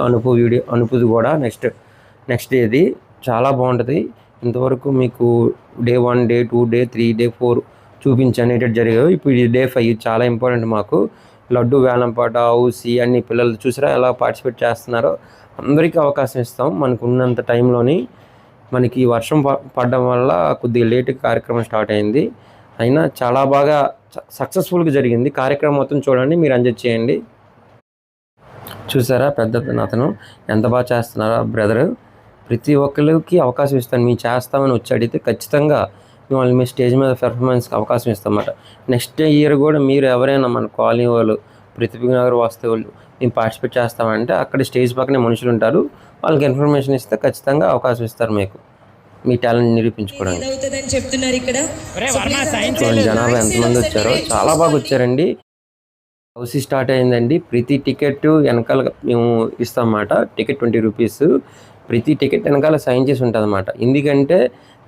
అనుపుది కూడా నెక్స్ట్ ఇది చాలా బాగుంటుంది. ఇంతవరకు మీకు Day 1, Day 2, Day 3, Day 4 చూపించనేటట్టు జరిగాయి. ఇప్పుడు ఇది Day 5 చాలా ఇంపార్టెంట్ మాకు. లడ్డు వేలంపాట, హౌసీ అన్ని పిల్లలు చూసారా ఎలా పార్టిసిపేట్ చేస్తున్నారో. అందరికీ అవకాశం ఇస్తాం మనకు ఉన్నంత టైంలోని. మనకి వర్షం పడడం వల్ల కొద్దిగా లేట్గా కార్యక్రమం స్టార్ట్ అయింది. అయినా చాలా బాగా సక్సెస్ఫుల్గా జరిగింది. కార్యక్రమం మొత్తం చూడండి, మీరు ఎంజాయ్ చేయండి. చూసారా అతను ఎంత బాగా చేస్తున్నారా బ్రదరు. ప్రతి ఒక్కరికి అవకాశం ఇస్తాను. మీరు చేస్తామని వచ్చి అడిగితే ఖచ్చితంగా మిమ్మల్ని మీ స్టేజ్ మీద పెర్ఫార్మెన్స్కి అవకాశం ఇస్తామన్నమాట. నెక్స్ట్ ఇయర్ కూడా మీరు ఎవరైనా మన కాలనీ వాళ్ళు ప్రతిభ నగర్ వస్తే వాళ్ళు మేము పార్టిసిపేట్ చేస్తామంటే అక్కడ స్టేజ్ పక్కనే మనుషులు ఉంటారు. వాళ్ళకి ఇన్ఫర్మేషన్ ఇస్తే ఖచ్చితంగా అవకాశం ఇస్తారు మీకు మీ టాలెంట్ నిరూపించుకోవడానికి. చూడండి జనాభా ఎంతమంది వచ్చారో, చాలా బాగా వచ్చారండి. హౌసీ స్టార్ట్ అయిందండి. ప్రతి టికెట్ వెనకాల మేము ఇస్తామన్నమాట. Ticket 20 rupees. ప్రతి టికెట్ వెనకాల సైన్ చేసి ఉంటుంది అన్నమాట. ఎందుకంటే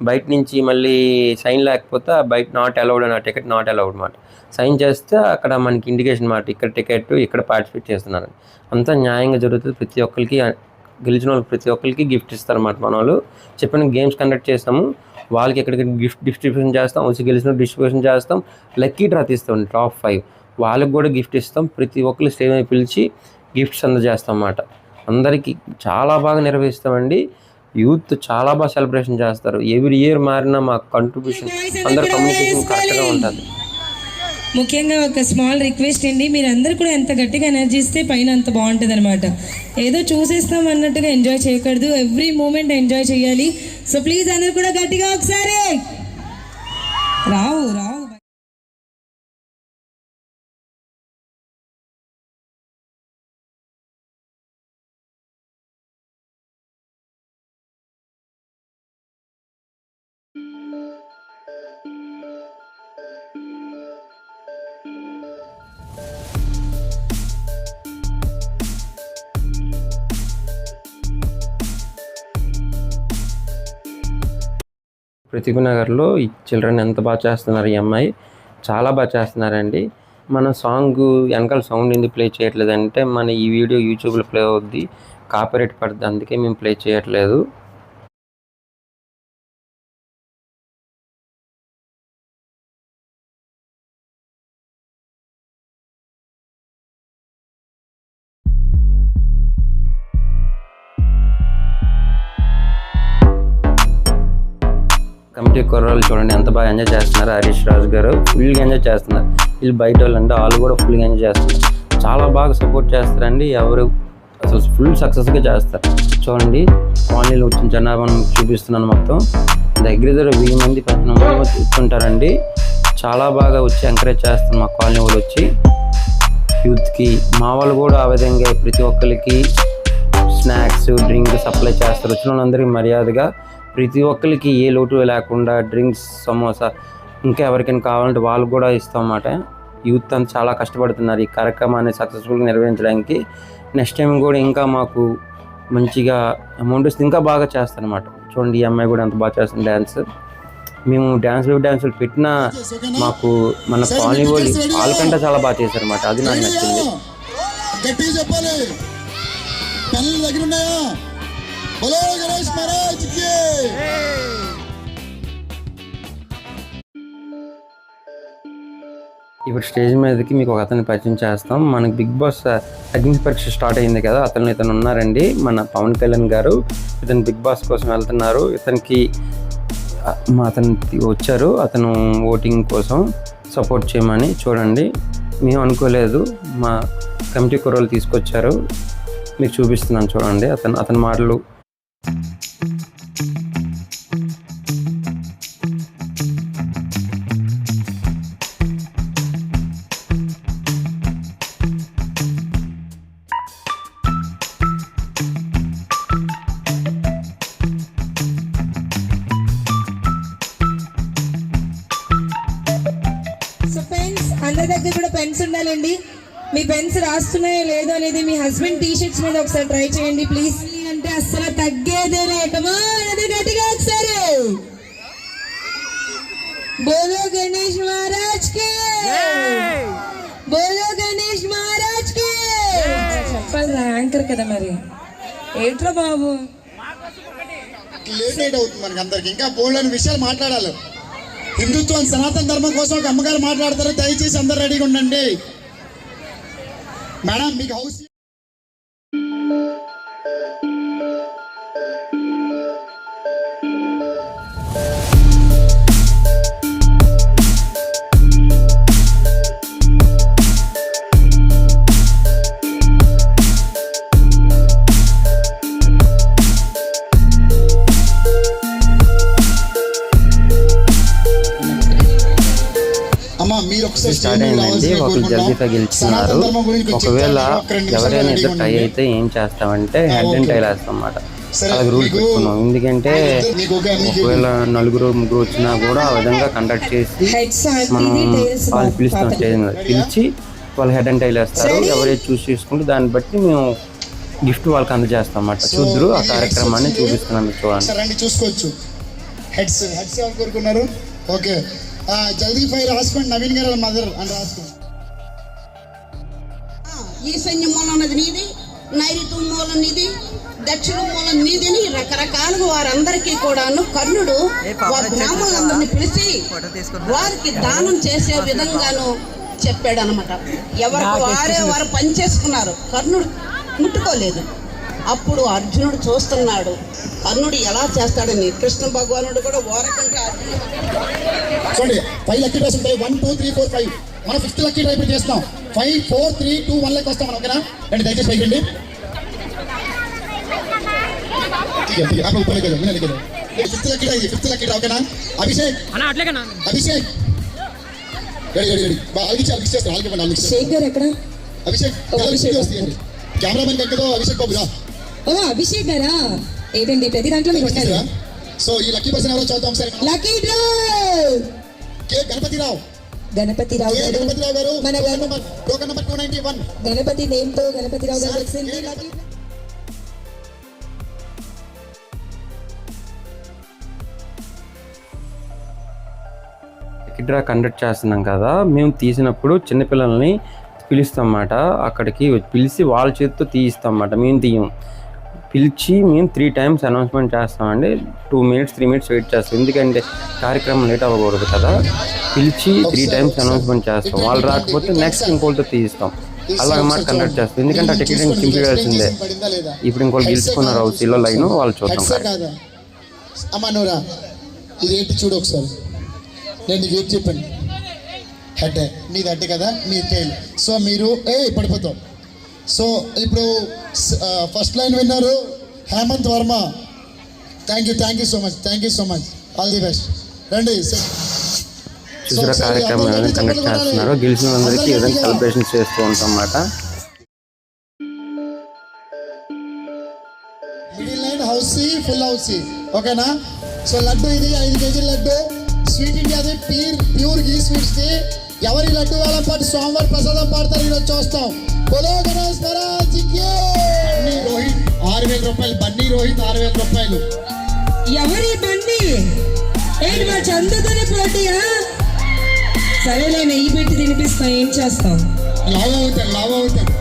బయట నుంచి మళ్ళీ సైన్ లేకపోతే బయట నాట్ అలౌడ్ అని, ఆ టికెట్ నాట్ అలౌడ్ అన్నమాట. సైన్ చేస్తే అక్కడ మనకి ఇండికేషన్ మాట ఇక్కడ టికెట్ ఇక్కడ పార్టిసిపేట్ చేస్తున్నారు. అంతా న్యాయంగా జరుగుతుంది. ప్రతి ఒక్కరికి గెలిచిన వాళ్ళకి ప్రతి ఒక్కరికి గిఫ్ట్ ఇస్తారన్నమాట. మన వాళ్ళు చెప్పిన గేమ్స్ కండక్ట్ చేస్తాము. వాళ్ళకి ఎక్కడికి గిఫ్ట్ డిస్ట్రిబ్యూషన్ చేస్తాం. వచ్చి గెలిచిన డిస్ట్రిబ్యూషన్ చేస్తాం. లక్కీ డ్రా తీస్తాం టాప్ 5 వాళ్ళకి కూడా గిఫ్ట్ ఇస్తాం. ప్రతి ఒక్కరు స్టేజ్ మీద పిలిచి గిఫ్ట్స్ అందజేస్తాం అన్నమాట. అందరికీ చాలా బాగా నిర్వహిస్తామండి. యూత్ చాలా బాగా సెలబ్రేషన్ చేస్తారు. ఎవ్రీ ఇయర్ మారినా మా కంట్రిబ్యూషన్ అందరు కమ్యూనికేషన్ కరెక్ట్గా ఉంటుంది. ముఖ్యంగా ఒక స్మాల్ రిక్వెస్ట్ అండి, మీరు అందరు కూడా ఎంత గట్టిగా ఎనర్జీ ఇస్తే పైన అంత బాగుంటుంది అనమాట. ఏదో చూసేస్తాం అన్నట్టుగా ఎంజాయ్ చేయకూడదు, ఎవ్రీ మూమెంట్ ఎంజాయ్ చేయాలి. సో ప్లీజ్ అందరు కూడా గట్టిగా ఒకసారి రావు. ప్రతిభ నగర్లో ఈ చిల్డ్రన్ ఎంత బాగా చేస్తున్నారు. ఈ అమ్మాయి చాలా బాగా చేస్తున్నారండి. మన సాంగ్ వెనకాల సౌండ్ ఎందుకు ప్లే చేయట్లేదంటే మన ఈ వీడియో యూట్యూబ్లో ప్లే అవుద్ది, కాపీరైట్ పడుతుంది. అందుకే మేము ప్లే చేయట్లేదు. కమిటీ కుర్రాళ్ళు చూడండి ఎంత బాగా ఎంజాయ్ చేస్తున్నారు. హరీష్ రాజు గారు ఫుల్గా ఎంజాయ్ చేస్తున్నారు. వీళ్ళు బయట వాళ్ళు అంటే వాళ్ళు కూడా ఫుల్గా ఎంజాయ్ చేస్తున్నారు. చాలా బాగా సపోర్ట్ చేస్తారండి. ఎవరు అసలు ఫుల్ సక్సెస్గా చేస్తారు. చూడండి కాలనీలో వచ్చిన జనాభాను చూపిస్తున్నాను. మొత్తం దగ్గర 1000 మంది 15 మంది కూర్చుంటారండి. చాలా బాగా వచ్చి ఎంకరేజ్ చేస్తారు మా కాలనీ వాళ్ళు వచ్చి యూత్కి. మా వాళ్ళు కూడా ఆ విధంగా ప్రతి ఒక్కరికి స్నాక్స్ డ్రింక్ సప్లై చేస్తారు. వచ్చిన వాళ్ళందరికీ మర్యాదగా ప్రతి ఒక్కరికి ఏ లోటు లేకుండా డ్రింక్స్ సమోసా ఇంకా ఎవరికైనా కావాలంటే వాళ్ళు కూడా ఇస్తాం అన్నమాట. యూత్ అంతా చాలా కష్టపడుతున్నారు ఈ కార్యక్రమాన్ని సక్సెస్ఫుల్గా నిర్వహించడానికి. నెక్స్ట్ టైం కూడా ఇంకా మాకు మంచిగా అమౌంట్ ఇస్తే ఇంకా బాగా చేస్తారన్నమాట. చూడండి ఈ అమ్మాయి కూడా ఎంత బాగా చేస్తుంది డ్యాన్స్. మేము డ్యాన్సులు పెట్టినా మాకు మన కాలనీ వాళ్ళకంటే చాలా బాగా చేశారన్నమాట. అది నాకు నచ్చింది. ఇప్పుడు స్టేజ్ మీదకి మీకు ఒక అతన్ని పరిచయం చేస్తాం. మనకి బిగ్ బాస్ అగ్ని పరీక్ష స్టార్ట్ అయింది కదా, ఇతను ఉన్నారండి మన పవన్ కళ్యాణ్ గారు. ఇతను బిగ్ బాస్ కోసం వెళ్తున్నారు. అతను వచ్చారు, అతను ఓటింగ్ కోసం సపోర్ట్ చేయమని. చూడండి మేము అనుకోలేదు, మా కమిటీ కుర్రోళ్ళు తీసుకొచ్చారు. మీకు చూపిస్తున్నాను చూడండి అతని మాటలు. అందరి దగ్గర కూడా పెన్స్ ఉండాలండి. మీ పెన్స్ రాస్తున్నాయో లేదో అనేది మీ హస్బెండ్ టీ-షర్ట్స్ మీద ఒకసారి ట్రై చేయండి ప్లీజ్. అంటే అస్సలు తగ్గేదే లేకమా అనేది గట్టిగా ఒకసారి బోలో గణేష్ మహారాజ్ కి, బోలో గణేష్ మహారాజ్ కి చెప్పాలి. యాంకర్ కదా మరి ఏంట్రా బాబు లేట్ అవుతుంది మనకి అందరికి. ఇంకా బోల్డని విషయాలు మాట్లాడాలి. హిందుత్వం సనాతన ధర్మం కోసం ఒక అమ్మగారు మాట్లాడతారు. దయచేసి అందరు రెడీగా ఉండండి. మేడం మీకు హౌస్ స్టార్ట్ అయిందండి. ఒకరు జల్దీ తగిలిస్తున్నారు. ఒకవేళ ఎవరైనా ఇద్దరు టై అయితే ఏం చేస్తామంటే హెడ్ అండ్ టైల్ వేస్తాం అన్నమాట. అలాగే రూల్ పెట్టుకున్నాం. ఎందుకంటే ఒకవేళ 4 3 వచ్చినా కూడా ఆ విధంగా కండక్ట్ చేసి మనం వాళ్ళు పిలుస్తాం. స్టేజ్ మీద పిలిచి వాళ్ళు హెడ్ అండ్ టైల్ వేస్తారు. ఎవరైతే చేసుకుంటే దాన్ని బట్టి మేము గిఫ్ట్ వాళ్ళకి అందజేస్తాం అన్నమాట. చూద్దరు ఆ కార్యక్రమాన్ని చూపిస్తున్నాం. చూడండి చూసుకోవచ్చు. హెడ్స్ ఎవరు కోరుకున్నారు? ఓకే జల్దీ ఫైర్ రాసుకోండి. నవీన్ గారు మదర్ అని రాసుకోండి. ఈశాన్య మూలం అన్నది నీది, నైరుతి మూలం నీది, దక్షిణ మూలం నీది అని రకరకాలుగా వారందరికీ కూడాను కర్ణుడు బ్రాహ్మణులందరినీ పిలిచి వారికి దానం చేసే విధంగాను చెప్పాడు అనమాట. ఎవరికి వారు పనిచేసుకున్నారు. కర్ణుడు ముట్టుకోలేదు. అప్పుడు అర్జునుడు చూస్తున్నాడు కర్ణుడు ఎలా చేస్తాడని. కృష్ణ భగవానుడు కూడా ఓరకంటే అర్జునుడు చూడండి 5 లక్కీ డ్రాస్ ఉంటాయి. 1 2 3 4 5 మనం 5th లక్కీ డ్రా ఇప్పుడు చేస్తాం. 5 4 3 2 1 లెక్క వస్తాం మనం. ఓకేనా రండి దయచేసి పైకి రండి. ఫిఫ్త్ లక్కీ డ్రా ఓకేనా. అభిషేక్ అభిషేక్ శేఖర్ ఎక్కడ? అభిషేక్ కెమెరామెన్ ఎక్కడో అభిషేక్ బాబు రా. ఓ అభిషేక్ గారా? ఏంటండి ప్రతి దాంట్లో మీరు ఉంటారు. సో ఈ లక్కీ పర్సన్ ఎవరో చూద్దాం సరే. లక్కీ డ్రా కే గణపతిరావు గారు మన టోకెన్ నంబర్ 291 గణపతి నేమ్ తో గణపతిరావు గారు వచ్చింది. లక్కీ డ్రా కండక్ట్ చేస్తున్నాం కదా, మేము తీసినప్పుడు చిన్నపిల్లల్ని పిలుస్తాం అన్నమాట. అక్కడికి పిలిచి వాళ్ళ చేతితో తీయిస్తాం అన్నమాట. మేము తీయం. పిలిచి మేము 3 times అనౌన్స్మెంట్ చేస్తామండి. 2 minutes 3 minutes వెయిట్ చేస్తాం. ఎందుకంటే కార్యక్రమం లేట్ అవ్వకూడదు కదా. పిలిచి 3 times అనౌన్స్మెంట్ చేస్తాం. వాళ్ళు రాకపోతే నెక్స్ట్ ఇంకోళ్ళతో తీయిస్తాం. అలాగమాట కండక్ట్ చేస్తాం. ఎందుకంటే ఆ టికెట్ చింపివేయాల్సిందే. ఇప్పుడు ఇంకోళ్ళు గెలుచుకున్నారు హౌసీలో లైన్ వాళ్ళు చూద్దాం. అమ్మా నోరా ఇది ఏంటి చూడు ఒకసారి. నేను నీకు ఏం చెప్పాను? హెడ్ నీది అడ్డే కదా, నీ టైల్. సో మీరు పడిపోతావు. సో ఇప్పుడు ఫస్ట్ లైన్ విన్నారు Hemant Varma. Thank you so much all the best. రండి చూసిన కార్యక్రమాలను కండక్ట్ చేస్తున్నారు. గెలిచిన అందరికీ ఈ విధంగా సెలబ్రేషన్ చేస్తూ ఉంటాం అన్నమాట. Middle line house full house ఓకేనా. సో లడ్డు ఇది 5 కేజీల లడ్డు స్వీట్ ఇండియాది ప్యూర్ గీ స్వీట్స్ ది. ఎవరి లడ్డు వాళ్ళ పాటు సోమవారం ప్రసాదం పాడతారు. ఈరోజు చూస్తాం. బోలో గణేష్ మహారాజ్ కి. బన్నీ రోహిత్ 6,000 రూపాయలు. బన్నీ రోహిత్ 6,000 రూపాయలు. ఎవరి బండి ఏంటి మా చందుతోనే పోటీయా? సరేలే, నెయ్యి పెట్టి తినిపిస్తాం, ఏం చేస్తాం. లావ్ అవుతాడు.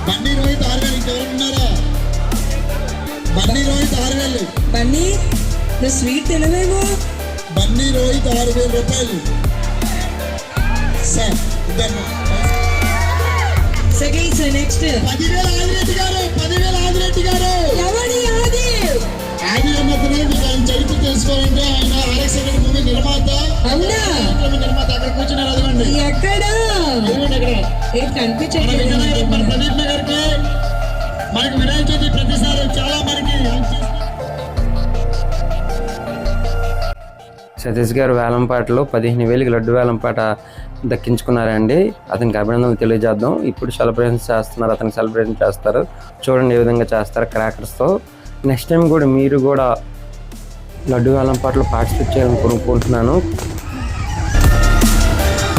బన్నీ రోహిత్ 6,000. ఇంకెవరు ఉన్నారా? బన్నీ రోహిత్ 6,000. బన్నీ నువ్వు స్వీట్ తినవేమో. బన్నీ రోహిత్ 6,000 రూపాయలు. సార్ సెకండ్ నెక్స్ట్ 10,000 ఆదిరెడ్డి గారు. ఎవరి ఆది? ఆది అన్నప్పుడు మీకు ఆయన చరిత్ర తెలుసుకోవాలంటే ఆయన RX మూవీ నిర్మాత. అవునా? నిర్మాత అక్కడ కూర్చున్నారు. అదిగోండి ఎక్కడ కనిపించట్లేదు. మన ప్రదీప్ నగర్కి మనకి వినాయక చవితి ప్రతిసారి చాలా మనకి సతీష్ గారు వేలంపాటలో 15,000కి లడ్డు వేలంపాట దక్కించుకున్నారండి. అతనికి అభినందనలు తెలియజేద్దాం. ఇప్పుడు సెలబ్రేషన్ చేస్తున్నారు. అతనికి సెలబ్రేషన్ చేస్తారు. చూడండి ఏ విధంగా చేస్తారు క్రాకర్స్తో. నెక్స్ట్ టైం కూడా మీరు కూడా లడ్డు వేలంపాటలో పార్టిసిపేట్ చేయాలని కోరుకుంటున్నాను.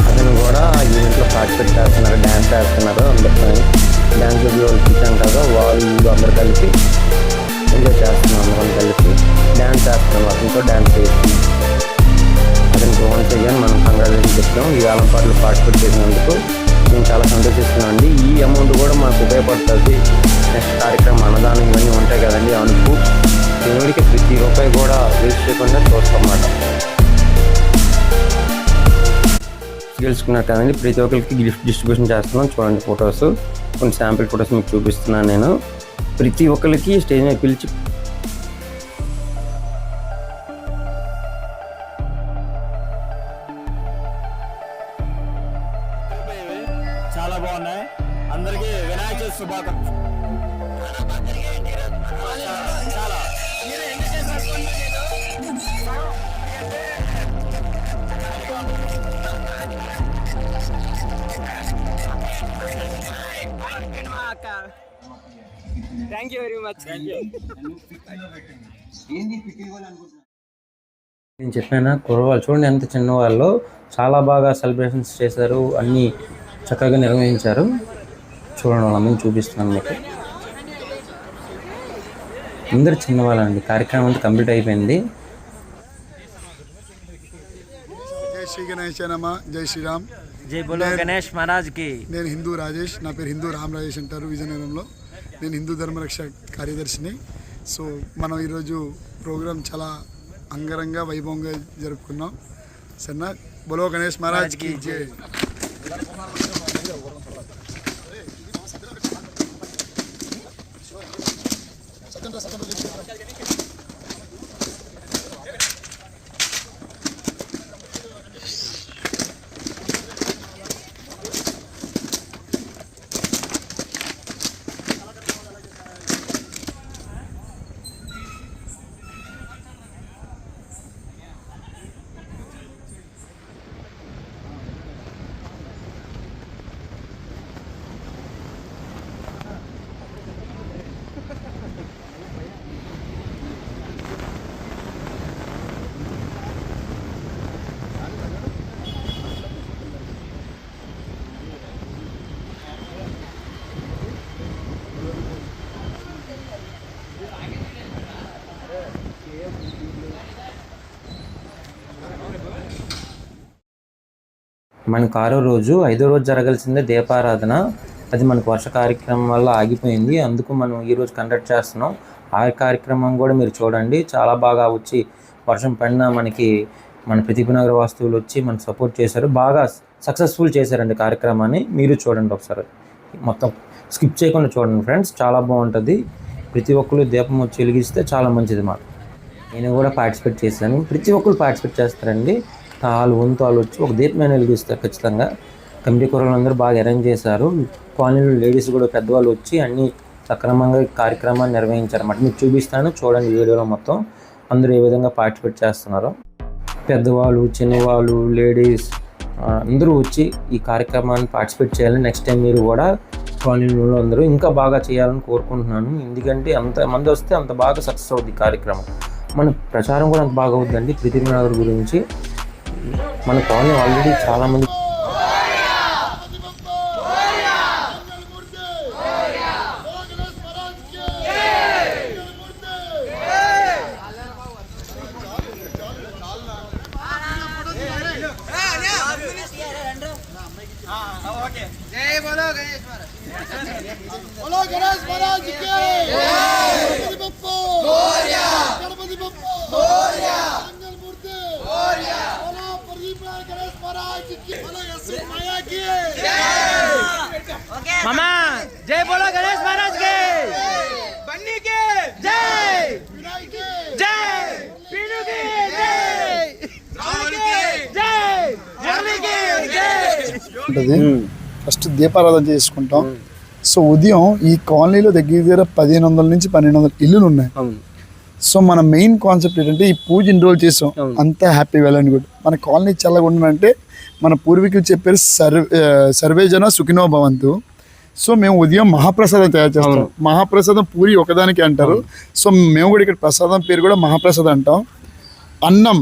అతను కూడా ఈవెంట్లో పార్టిసిపేట్ చేస్తున్నారు. డ్యాన్స్ చేస్తున్నారు. అందరితో డ్యాన్స్ వాళ్ళు చూసాం కదా, వాళ్ళు అందరు కలిపి ఎంజాయ్ చేస్తున్నాం. అందరం కలిపి డ్యాన్స్ చేస్తున్నాం. అతనితో డ్యాన్స్ చేస్తున్నాం. అతనికి ఓన్ చెయ్యాలని మనం కంగ్రాచులేషన్ చెప్తాం. ఈ వేలంపాటలో పార్టిసిపేట్ చేసినందుకు మేము చాలా సంతోషిస్తున్నాం అండి. ఈ అమౌంట్ కూడా మనకు ఉపయోగపడుతుంది. నెక్స్ట్ కార్యక్రమం అన్నదానం ఇవన్నీ ఉంటాయి కదండి. అనుకు దేవుడికి ప్రతి రూపాయి కూడా వేస్ట్ చేయకుండా చూస్తామన్నమాట. తెలుసుకున్నారు కదండి. ప్రతి ఒక్కరికి గిఫ్ట్ డిస్ట్రిబ్యూషన్ చేస్తున్నాం. చూడండి ఫొటోస్, కొన్ని శాంపిల్ ఫొటోస్ మీకు చూపిస్తున్నాను నేను. ప్రతి ఒక్కరికి స్టేజ్ మీద పిలిచి చాలా బాగున్నాయి. అందరికీ వినాయక చవితి శుభాకాంక్షలు. Thank you very much. నేను చెప్పాను కుర్రవాళ్ళు చూడండి ఎంత చిన్నవాళ్ళు, చాలా బాగా సెలబ్రేషన్స్ చేశారు. అన్నీ చక్కగా నిర్వహించారు. చూడండి వాళ్ళందరినీ చూపిస్తున్నాను మీకు. అందరు చిన్నవాళ్ళండి. కార్యక్రమం అంతా కంప్లీట్ అయిపోయింది. జై శ్రీ గణేష్ నమః. జై శ్రీరామ్. జై బోలో గణేష్ మహారాజ్ కి. నేను హిందూ రాజేష్. నా పేరు హిందూ రామ్ రాజేష్ అంటారు విజయనగరంలో. నేను హిందూ ధర్మరక్ష కార్యదర్శిని. సో మనం ఈరోజు ప్రోగ్రాం చాలా అంగరంగ వైభవంగా జరుపుకున్నాం. సరేనా? బోలో గణేష్ మహారాజ్ కి జై. మనకు 6వ రోజు 5వ రోజు జరగాల్సిందే దీపారాధన. అది మనకు వర్ష కార్యక్రమం వల్ల ఆగిపోయింది. అందుకు మనం ఈరోజు కండక్ట్ చేస్తున్నాం. ఆ కార్యక్రమం కూడా మీరు చూడండి. చాలా బాగా వచ్చి వర్షం పడినా మనకి మన ప్రదీపనగర్ వాస్తువులు వచ్చి మనకు సపోర్ట్ చేశారు. బాగా సక్సెస్ఫుల్ చేశారండి కార్యక్రమాన్ని. మీరు చూడండి ఒకసారి, మొత్తం స్కిప్ చేయకుండా చూడండి ఫ్రెండ్స్. చాలా బాగుంటుంది. ప్రతి ఒక్కరు దీపం వచ్చి వెలిగిస్తే చాలా మంచిది. మాకు నేను కూడా పార్టిసిపేట్ చేశాను. ప్రతి ఒక్కరు పార్టిసిపేట్ చేస్తారండి. వాళ్ళు వంతు వాళ్ళు వచ్చి ఒక దీపమైన వెలిగిస్తారు ఖచ్చితంగా. కమిటీ కుర్రలు అందరూ బాగా అరేంజ్ చేశారు. కాలనీలో లేడీస్ కూడా పెద్దవాళ్ళు వచ్చి అన్ని సక్రమంగా కార్యక్రమాన్ని నిర్వహించారన్నమాట. మీకు చూపిస్తాను, చూడండి వీడియోలో మొత్తం అందరూ ఏ విధంగా పార్టిసిపేట్ చేస్తున్నారో. పెద్దవాళ్ళు, చిన్నవాళ్ళు, లేడీస్ అందరూ వచ్చి ఈ కార్యక్రమాన్ని పార్టిసిపేట్ చేయాలని, నెక్స్ట్ టైం మీరు కూడా కాలనీలో అందరూ ఇంకా బాగా చేయాలని కోరుకుంటున్నాను. ఎందుకంటే అంత మంది వస్తే అంత బాగా సక్సెస్ అవుతుంది ఈ కార్యక్రమం. మన ప్రచారం కూడా అంత బాగా అవుతుందండి పృథ్వీనగర్ గురించి. మన కాలనీ ఆల్రెడీ చాలామంది మామా జై బోలో గణేష్ మహారాజ్ కి, బన్నీ కి జై, జై పీను కి జై, రాహుల్ కి జై, జర్నీ కి జై. ఉంటుంది. ఫస్ట్ దీపారాధన చేసుకుంటాం. సో ఉదయం ఈ కాలనీలో దగ్గర 1500 నుంచి 1200 ఇల్లులు ఉన్నాయి. సో మన మెయిన్ కాన్సెప్ట్ ఏంటంటే ఈ పూజ ఇన్ని రోజులు చేసాం, అంతా హ్యాపీ వెల్ అండ్ గుడ్. మన కాలనీ చల్లగా ఉండాలంటే మన పూర్వీకులు చెప్పారు సర్వే జన సుఖినో భవంతు. సో మేము ఉదయం మహాప్రసాదం తయారు చేస్తాం. మహాప్రసాదం పూరి ఒకదానికి అంటారు. సో మేము కూడా ఇక్కడ ప్రసాదం పేరు కూడా మహాప్రసాదం అంటాం. అన్నం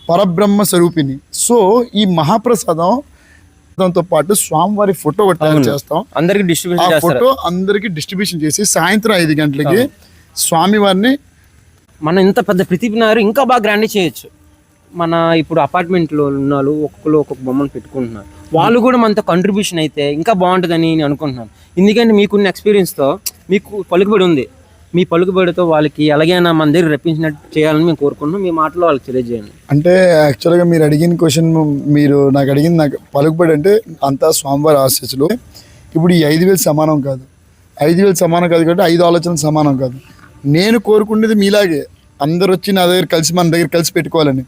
పరబ్రహ్మ స్వరూపిణి. సో ఈ మహాప్రసాదం తో పాటు స్వామివారి ఫోటో ఒకటి తయారు చేస్తాం. అందరికి డిస్ట్రిబ్యూషన్ ఆ ఫోటో అందరికి డిస్ట్రిబ్యూషన్ చేసి సాయంత్రం 5 గంటలకి స్వామివారిని మనం ఇంత పెద్ద పృథ్వీనగర్ ఇంకా బాగా గ్రాండ్ చేయొచ్చు. మన ఇప్పుడు అపార్ట్మెంట్లో ఉన్న వాళ్ళు ఒక్కొక్కరు ఒక్కొక్క బొమ్మను పెట్టుకుంటున్నారు. వాళ్ళు కూడా మనతో కంట్రిబ్యూషన్ అయితే ఇంకా బాగుంటుందని నేను అనుకుంటున్నాను. ఎందుకంటే మీకున్న ఎక్స్పీరియన్స్తో మీకు పలుకుబడి ఉంది. మీ పలుకుబడితో వాళ్ళకి ఎలాగైనా మన దగ్గర రప్పించినట్టు చేయాలని మేము కోరుకుంటున్నాం. మీ మాటలో వాళ్ళకి తెలియజేయండి. అంటే యాక్చువల్గా మీరు అడిగిన క్వశ్చన్, మీరు నాకు అడిగింది, నాకు పలుకుబడి అంటే అంతా స్వామివారి ఆశీస్సులు. ఇప్పుడు ఈ 5000 సమానం కాదు, 5000 సమానం కాదు కాబట్టి 5 ఆలోచనలు సమానం కాదు. నేను కోరుకునేది మీలాగే అందరు వచ్చి నా దగ్గర కలిసి మన దగ్గర కలిసి పెట్టుకోవాలని.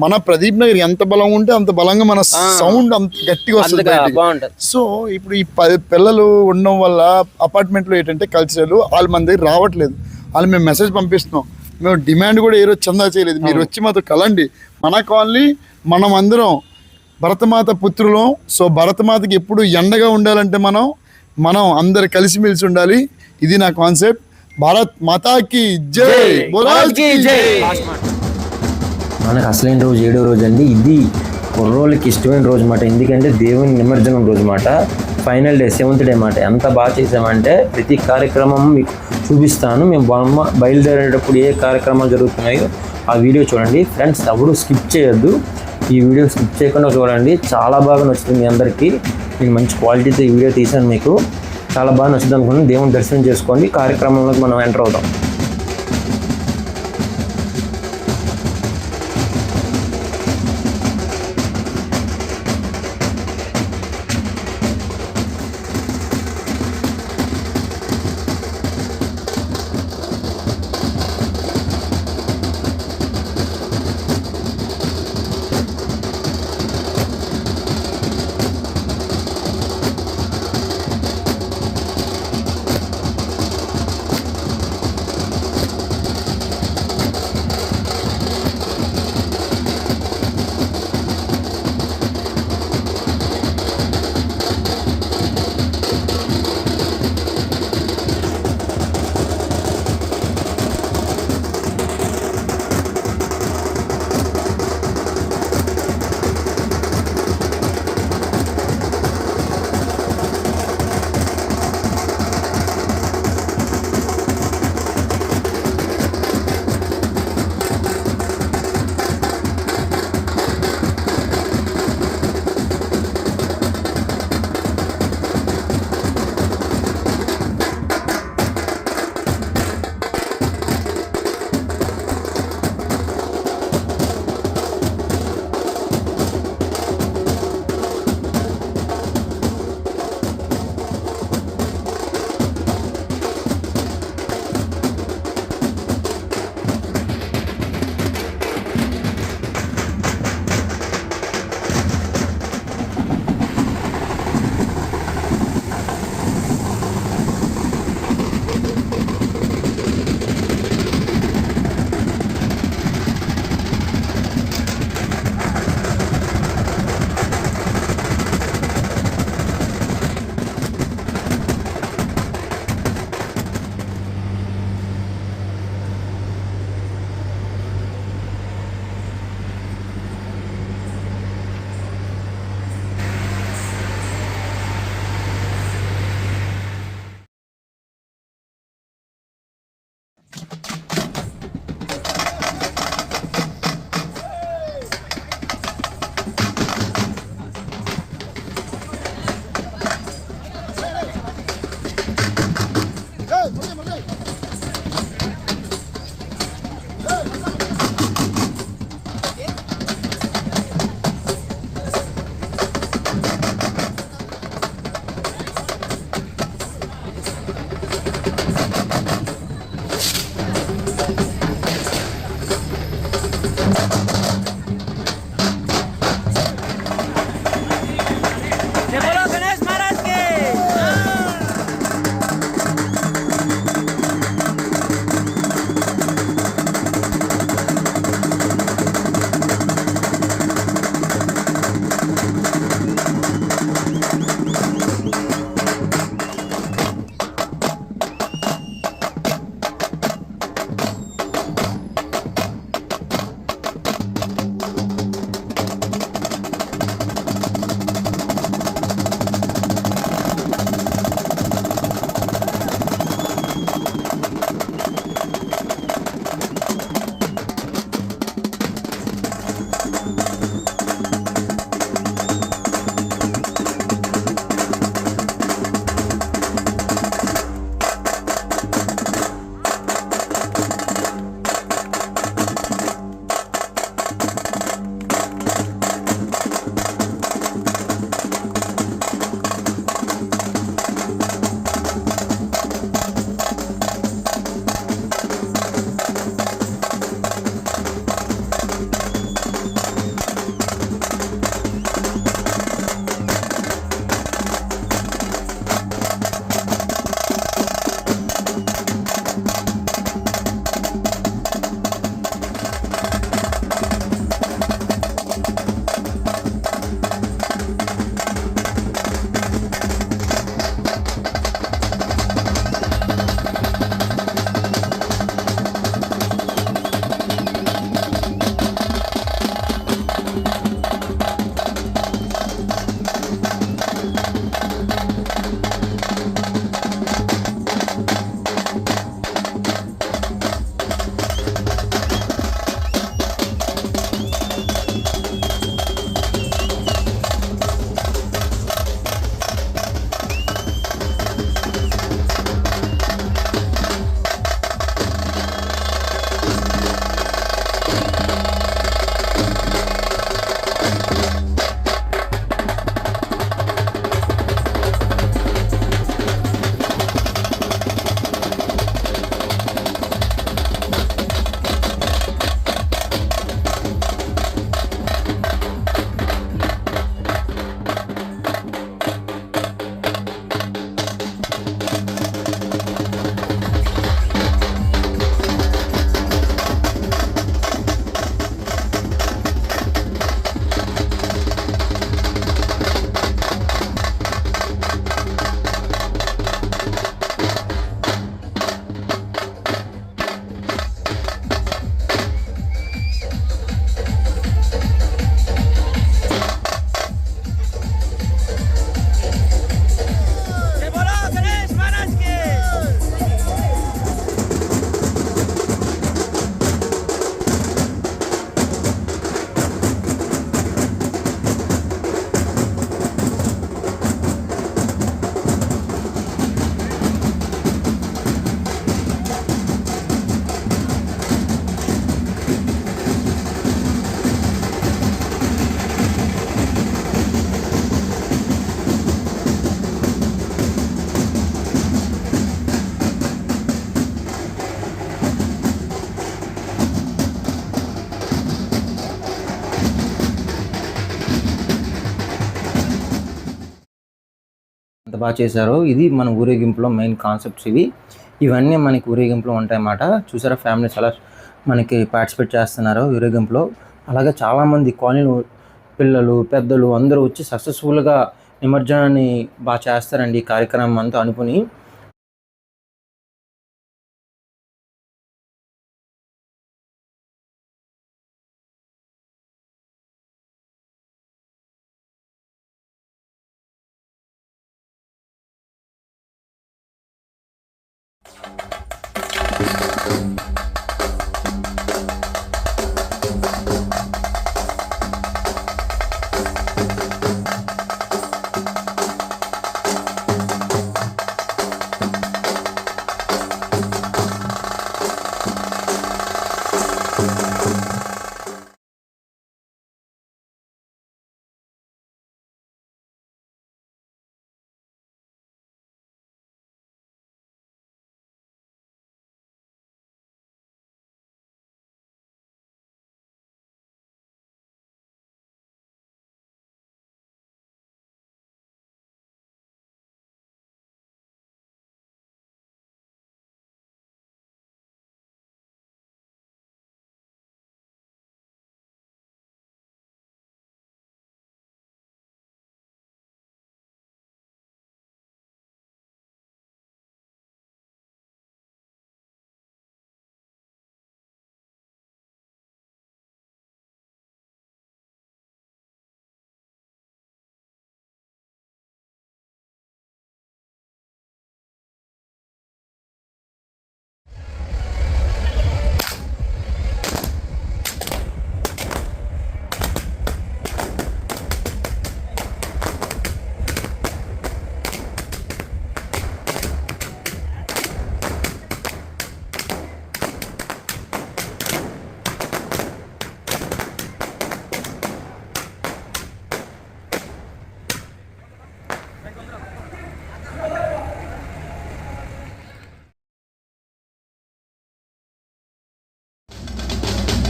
మన ప్రదీప్ నగర్ ఎంత బలం ఉంటే అంత బలంగా మన సౌండ్ అంత గట్టిగా వస్తుంది. సో ఇప్పుడు ఈ 10 పిల్లలు ఉండడం వల్ల అపార్ట్మెంట్లో ఏంటంటే కల్చరల్ వాళ్ళు మన దగ్గర రావట్లేదు. వాళ్ళు మేము మెసేజ్ పంపిస్తున్నాం, మేము డిమాండ్ కూడా ఏ రోజు చందా చేయలేదు. మీరు వచ్చి మాతో కలండి. మన కాలనీ మనం అందరం భరతమాత పుత్రులం. సో భరతమాతకి ఎప్పుడు ఎండగా ఉండాలంటే మనం అందరు కలిసిమెలిసి ఉండాలి. ఇది నా కాన్సెప్ట్. భారత్ మాతాకి జై, బోలాకి జై. మనకు అసలైన రోజు 7వ రోజు అండి. ఇది కుర్రోళ్ళకి ఇష్టమైన రోజు మాట. ఎందుకంటే దేవుని నిమజ్జనం రోజు మాట. ఫైనల్ డే, 7th డే మాట. ఎంత బాగా చేసామంటే ప్రతి కార్యక్రమం మీకు చూపిస్తాను. మేము బయలుదేరేటప్పుడు ఏ కార్యక్రమాలు జరుగుతున్నాయో ఆ వీడియో చూడండి ఫ్రెండ్స్. ఎవరు స్కిప్ చేయొద్దు. ఈ వీడియో స్కిప్ చేయకుండా చూడండి. చాలా బాగా నచ్చుతుంది మీ అందరికీ. నేను మంచి క్వాలిటీతో ఈ వీడియో తీసాను. మీకు చాలా బాగా నచ్చుతుంది అనుకున్నాను. దేవుని దర్శనం చేసుకోండి. కార్యక్రమంలోకి మనం ఎంటర్ అవుతాం. బాగా చేశారో. ఇది మన ఊరేగింపులో మెయిన్ కాన్సెప్ట్స్ ఇవన్నీ మనకి ఊరేగింపులో ఉంటాయన్నమాట. చూసారా ఫ్యామిలీ చాలా మనకి పార్టిసిపేట్ చేస్తున్నారు ఊరేగింపులో. అలాగే చాలామంది కాలనీ పిల్లలు పెద్దలు అందరూ వచ్చి సక్సెస్ఫుల్గా నిమజ్జనాన్ని బాగా చేస్తారండి ఈ కార్యక్రమం అంతా అనుకుని.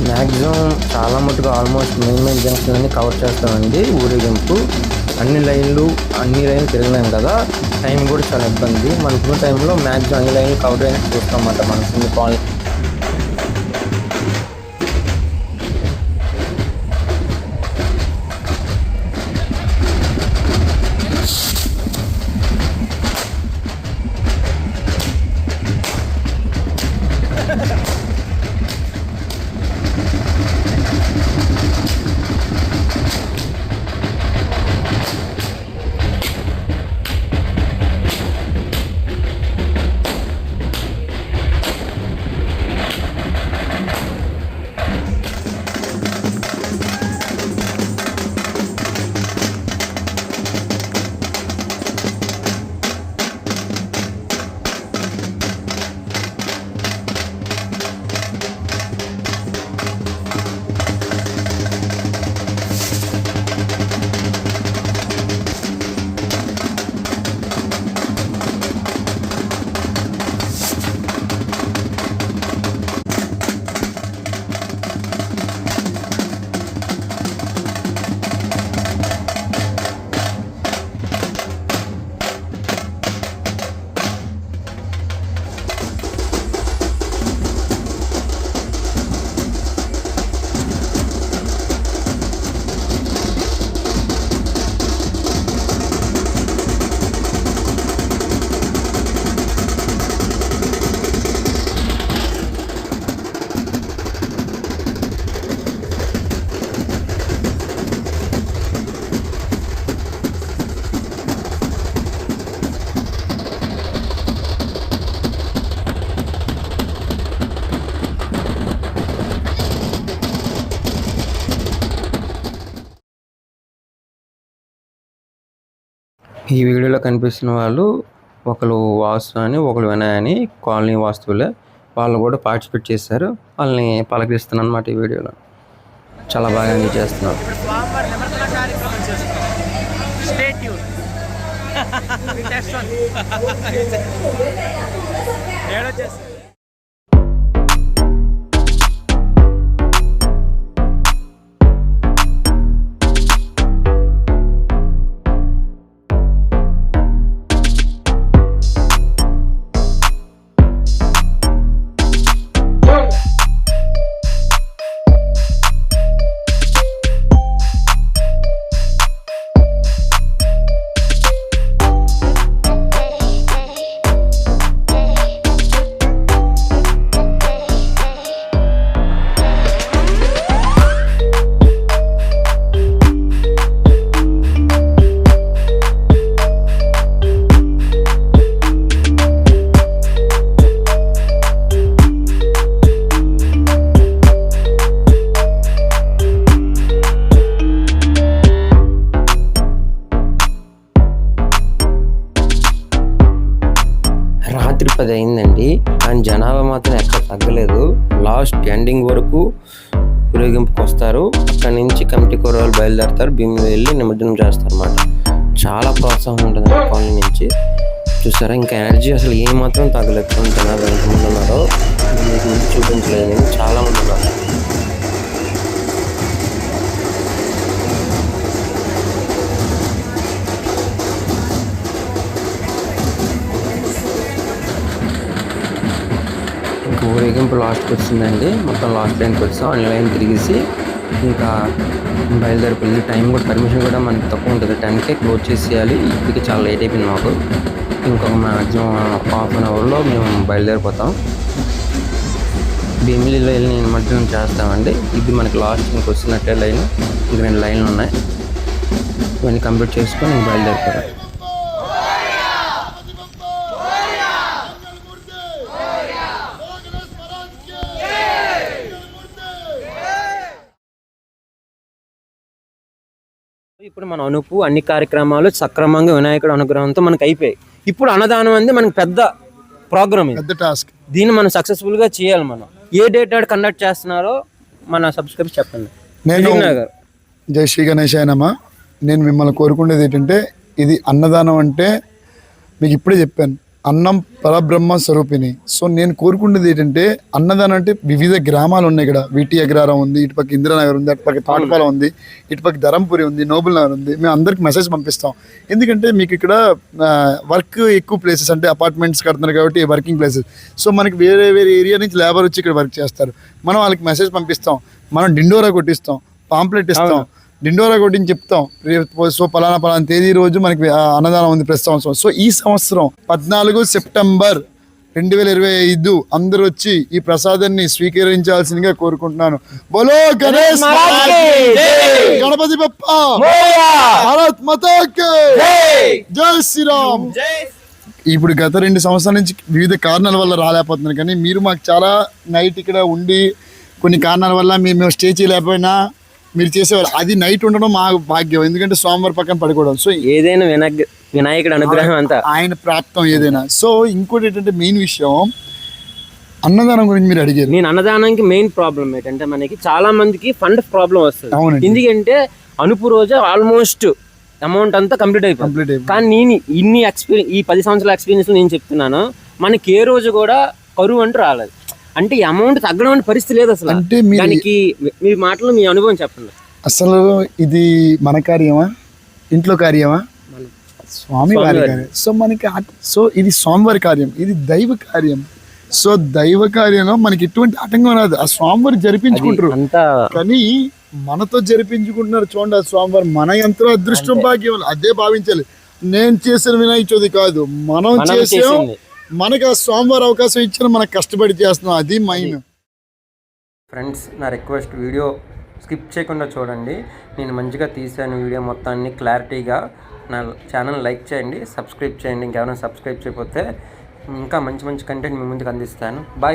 మ్యాక్సిమం చాలా మటుకు ఆల్మోస్ట్ మెయిన్ జంక్షన్ అన్ని కవర్ చేస్తామండి ఊరేగింపు. అన్ని లైన్లు తిరగలేము కదా, టైం కూడా చాలా ఇబ్బంది. మనకున్న టైంలో మ్యాక్సిమం అన్ని లైన్లు కవర్ అయినట్టు చూస్తామన్నమాట మనకు కాలనీ. ఈ వీడియోలో కనిపిస్తున్న వాళ్ళు ఒకరు వాసు అని ఒకరు వినయ్ అని కాలనీ వాస్తువులే. వాళ్ళు కూడా పార్టిసిపేట్ చేశారు. వాళ్ళని పలకరిస్తున్నాను అన్నమాట ఈ వీడియోలో. చాలా బాగా ఎంజాయ్ చేస్తున్నారు. స్వామివారి నిమజ్జన కార్యక్రమం చేస్తున్నాం. Stay tune. ఏడొచ్చేసి లాస్ట్ ఎండింగ్ వరకు ఊరేగింపుకి వస్తారు. అక్కడి నుంచి కమిటీ కుర్రాళ్ళు బయలుదేరతారు, భీమిలి వెళ్ళి నిమజ్జనం చేస్తారు అన్నమాట. చాలా ప్రోత్సాహం ఉంటుంది కాలనీ నుంచి. చూసారా, ఇంకా ఎనర్జీ అసలు ఏమాత్రం తగలెత్తుకుంటున్నారు. ఎంతమంది ఉన్నారో మీకు ముందు చూపించలేదు నేను, చాలామంది ఉన్నారు. ఇంకా ఊరేగింపు లాస్ట్కి వచ్చిందండి. మొత్తం లాస్ట్ లైన్కి వచ్చాం. అన్ని లైన్ తిరిగేసి ఇంకా బయలుదేరిపోయింది. టైం కూడా పర్మిషన్ కూడా మనకి తక్కువ ఉంటుంది, 10కే క్లోజ్ చేసేయాలి. ఇప్పటికి చాలా లేట్ అయిపోయింది మాకు. ఇంకొక మ్యాక్సిమం హాఫ్ అన్ అవర్లో మేము బయలుదేరిపోతాం. భీమిలిలో వెళ్ళి నిమజ్జనం చేస్తామండి. ఇది మనకి లాస్ట్ ఇంక వచ్చినట్టే లైన్. ఇంక 2 లైన్లు ఉన్నాయి. ఇవన్నీ కంప్లీట్ చేసుకొని నేను బయలుదేరిపోతాను. ఇప్పుడు మన అనుపు అన్ని కార్యక్రమాలు సక్రమంగా వినాయకుడు అనుగ్రహంతో మనకు అయిపోయాయి. ఇప్పుడు అన్నదానం అనేది మనకి పెద్ద ప్రోగ్రామ్, పెద్ద టాస్క్. దీన్ని మనం సక్సెస్ఫుల్గా చేయాలి. మనం ఏ డేట్ కండక్ట్ చేస్తున్నారో మన సబ్స్క్రైబ్ చెప్పండి. నేను జై శ్రీ గణేశాయనమా. నేను మిమ్మల్ని కోరుకునేది ఏంటంటే, ఇది అన్నదానం అంటే మీకు ఇప్పుడే చెప్పాను, అన్నం పరబ్రహ్మ స్వరూపిణి. సో నేను కోరుకునేది ఏంటంటే, అన్నదానం అంటే వివిధ గ్రామాలు ఉన్నాయి. ఇక్కడ వీటి అగ్రహారం ఉంది, ఇటుపక్క ఇందిరానగర్ ఉంది, అటుపక్క తాటపాలెం ఉంది, ఇటుపక్క ధరంపురి ఉంది, నోబుల్ నగర్ ఉంది. మేము అందరికి మెసేజ్ పంపిస్తాం. ఎందుకంటే మీకు ఇక్కడ వర్క్ ఎక్కువ ప్లేసెస్, అంటే అపార్ట్మెంట్స్ కడుతున్నారు కాబట్టి వర్కింగ్ ప్లేసెస్. సో మనకి వేరే వేరే ఏరియా నుంచి లేబర్ వచ్చి ఇక్కడ వర్క్ చేస్తారు. మనం వాళ్ళకి మెసేజ్ పంపిస్తాం, మనం డిండోరా కొట్టిస్తాం, పాంప్లెట్ ఇస్తాం, డిండోరా కొట్టిని చెప్తాం. సో పలానా తేదీ రోజు మనకి అన్నదానం ఉంది ప్రతి సంవత్సరం. సో ఈ సంవత్సరం 14 సెప్టెంబర్ 2025 అందరూ వచ్చి ఈ ప్రసాదాన్ని స్వీకరించాల్సిందిగా కోరుకుంటున్నాను. బోలో గణేష్ గణపతి బప్పా, భారత్ మాతా కీ జై శ్రీరామ్. ఇప్పుడు గత 2 సంవత్సరాల నుంచి వివిధ కారణాల వల్ల రాలేకపోతున్నారు, కానీ మీరు మాకు చాలా నైట్ ఇక్కడ ఉండి కొన్ని కారణాల వల్ల మేము స్టే చేయలేకపోయినా మీరు చేసేవారు. అది నైట్ ఉండడం మా భాగ్యం, ఎందుకంటే సోమవారం పక్కన పడుకోవడం. సో ఏదైనా వినాయకుడు అనుగ్రహం అంతా ఆయన ప్రాప్తం ఏదైనా. సో ఇంకోటి ఏంటంటే మెయిన్ విషయం, అన్నదానం గురించి మీరు అడిగారు. నేను అన్నదానానికి మెయిన్ ప్రాబ్లం ఏంటంటే, మనకి చాలా మందికి ఫండ్ ప్రాబ్లం వస్తుంది. అవునండి. ఎందుకంటే అనుపు రోజు ఆల్మోస్ట్ అమౌంట్ అంతా కంప్లీట్ అయిపోయింది. కానీ నేను ఇన్ని ఎక్స్పీరియన్స్, ఈ 10 సంవత్సరాల ఎక్స్పీరియన్స్ నేను చెప్తున్నాను, మనకి ఏ రోజు కూడా కరువు అంటూ రాలేదు. అంటే ఈ అమౌంట్ తగ్గడం పరిస్థితి లేదు అసలు. అంటే దానికి మీ మాటలు, మీ అనుభవం చెప్పండి. అసలు ఇది మన కార్యమా, ఇంట్లో కార్యమా, స్వామి వారి కార్యం. సో మనకి సో ఇది స్వామివారి కార్యం, ఇది దైవ కార్యం. సో దైవ కార్యంలో మనకి ఎటువంటి ఆటంకం రాదు. ఆ స్వామివారు జరిపించుకుంటారు, కానీ మనతో జరిపించుకుంటున్నారు. చూడండి, ఆ స్వామివారు మన ఎంతో అదృష్టం, భాగ్యం, అదే భావించాలి. నేను చేసిన వినాయక చవితి కాదు, మనం చేసాం. మనకి ఆ స్వామివారి అవకాశం ఇచ్చిన, మనకు కష్టపడి చేస్తున్నాం, అది మైన్. ఫ్రెండ్స్, నా రిక్వెస్ట్, వీడియో స్కిప్ చేయకుండా చూడండి. నేను మంచిగా తీసాను వీడియో మొత్తాన్ని క్లారిటీగా. నా ఛానల్ లైక్ చేయండి, సబ్స్క్రైబ్ చేయండి. ఇంకెవరైనా సబ్స్క్రైబ్ చేయకపోతే ఇంకా మంచి మంచి కంటెంట్ మీ ముందుకు అందిస్తాను. బాయ్.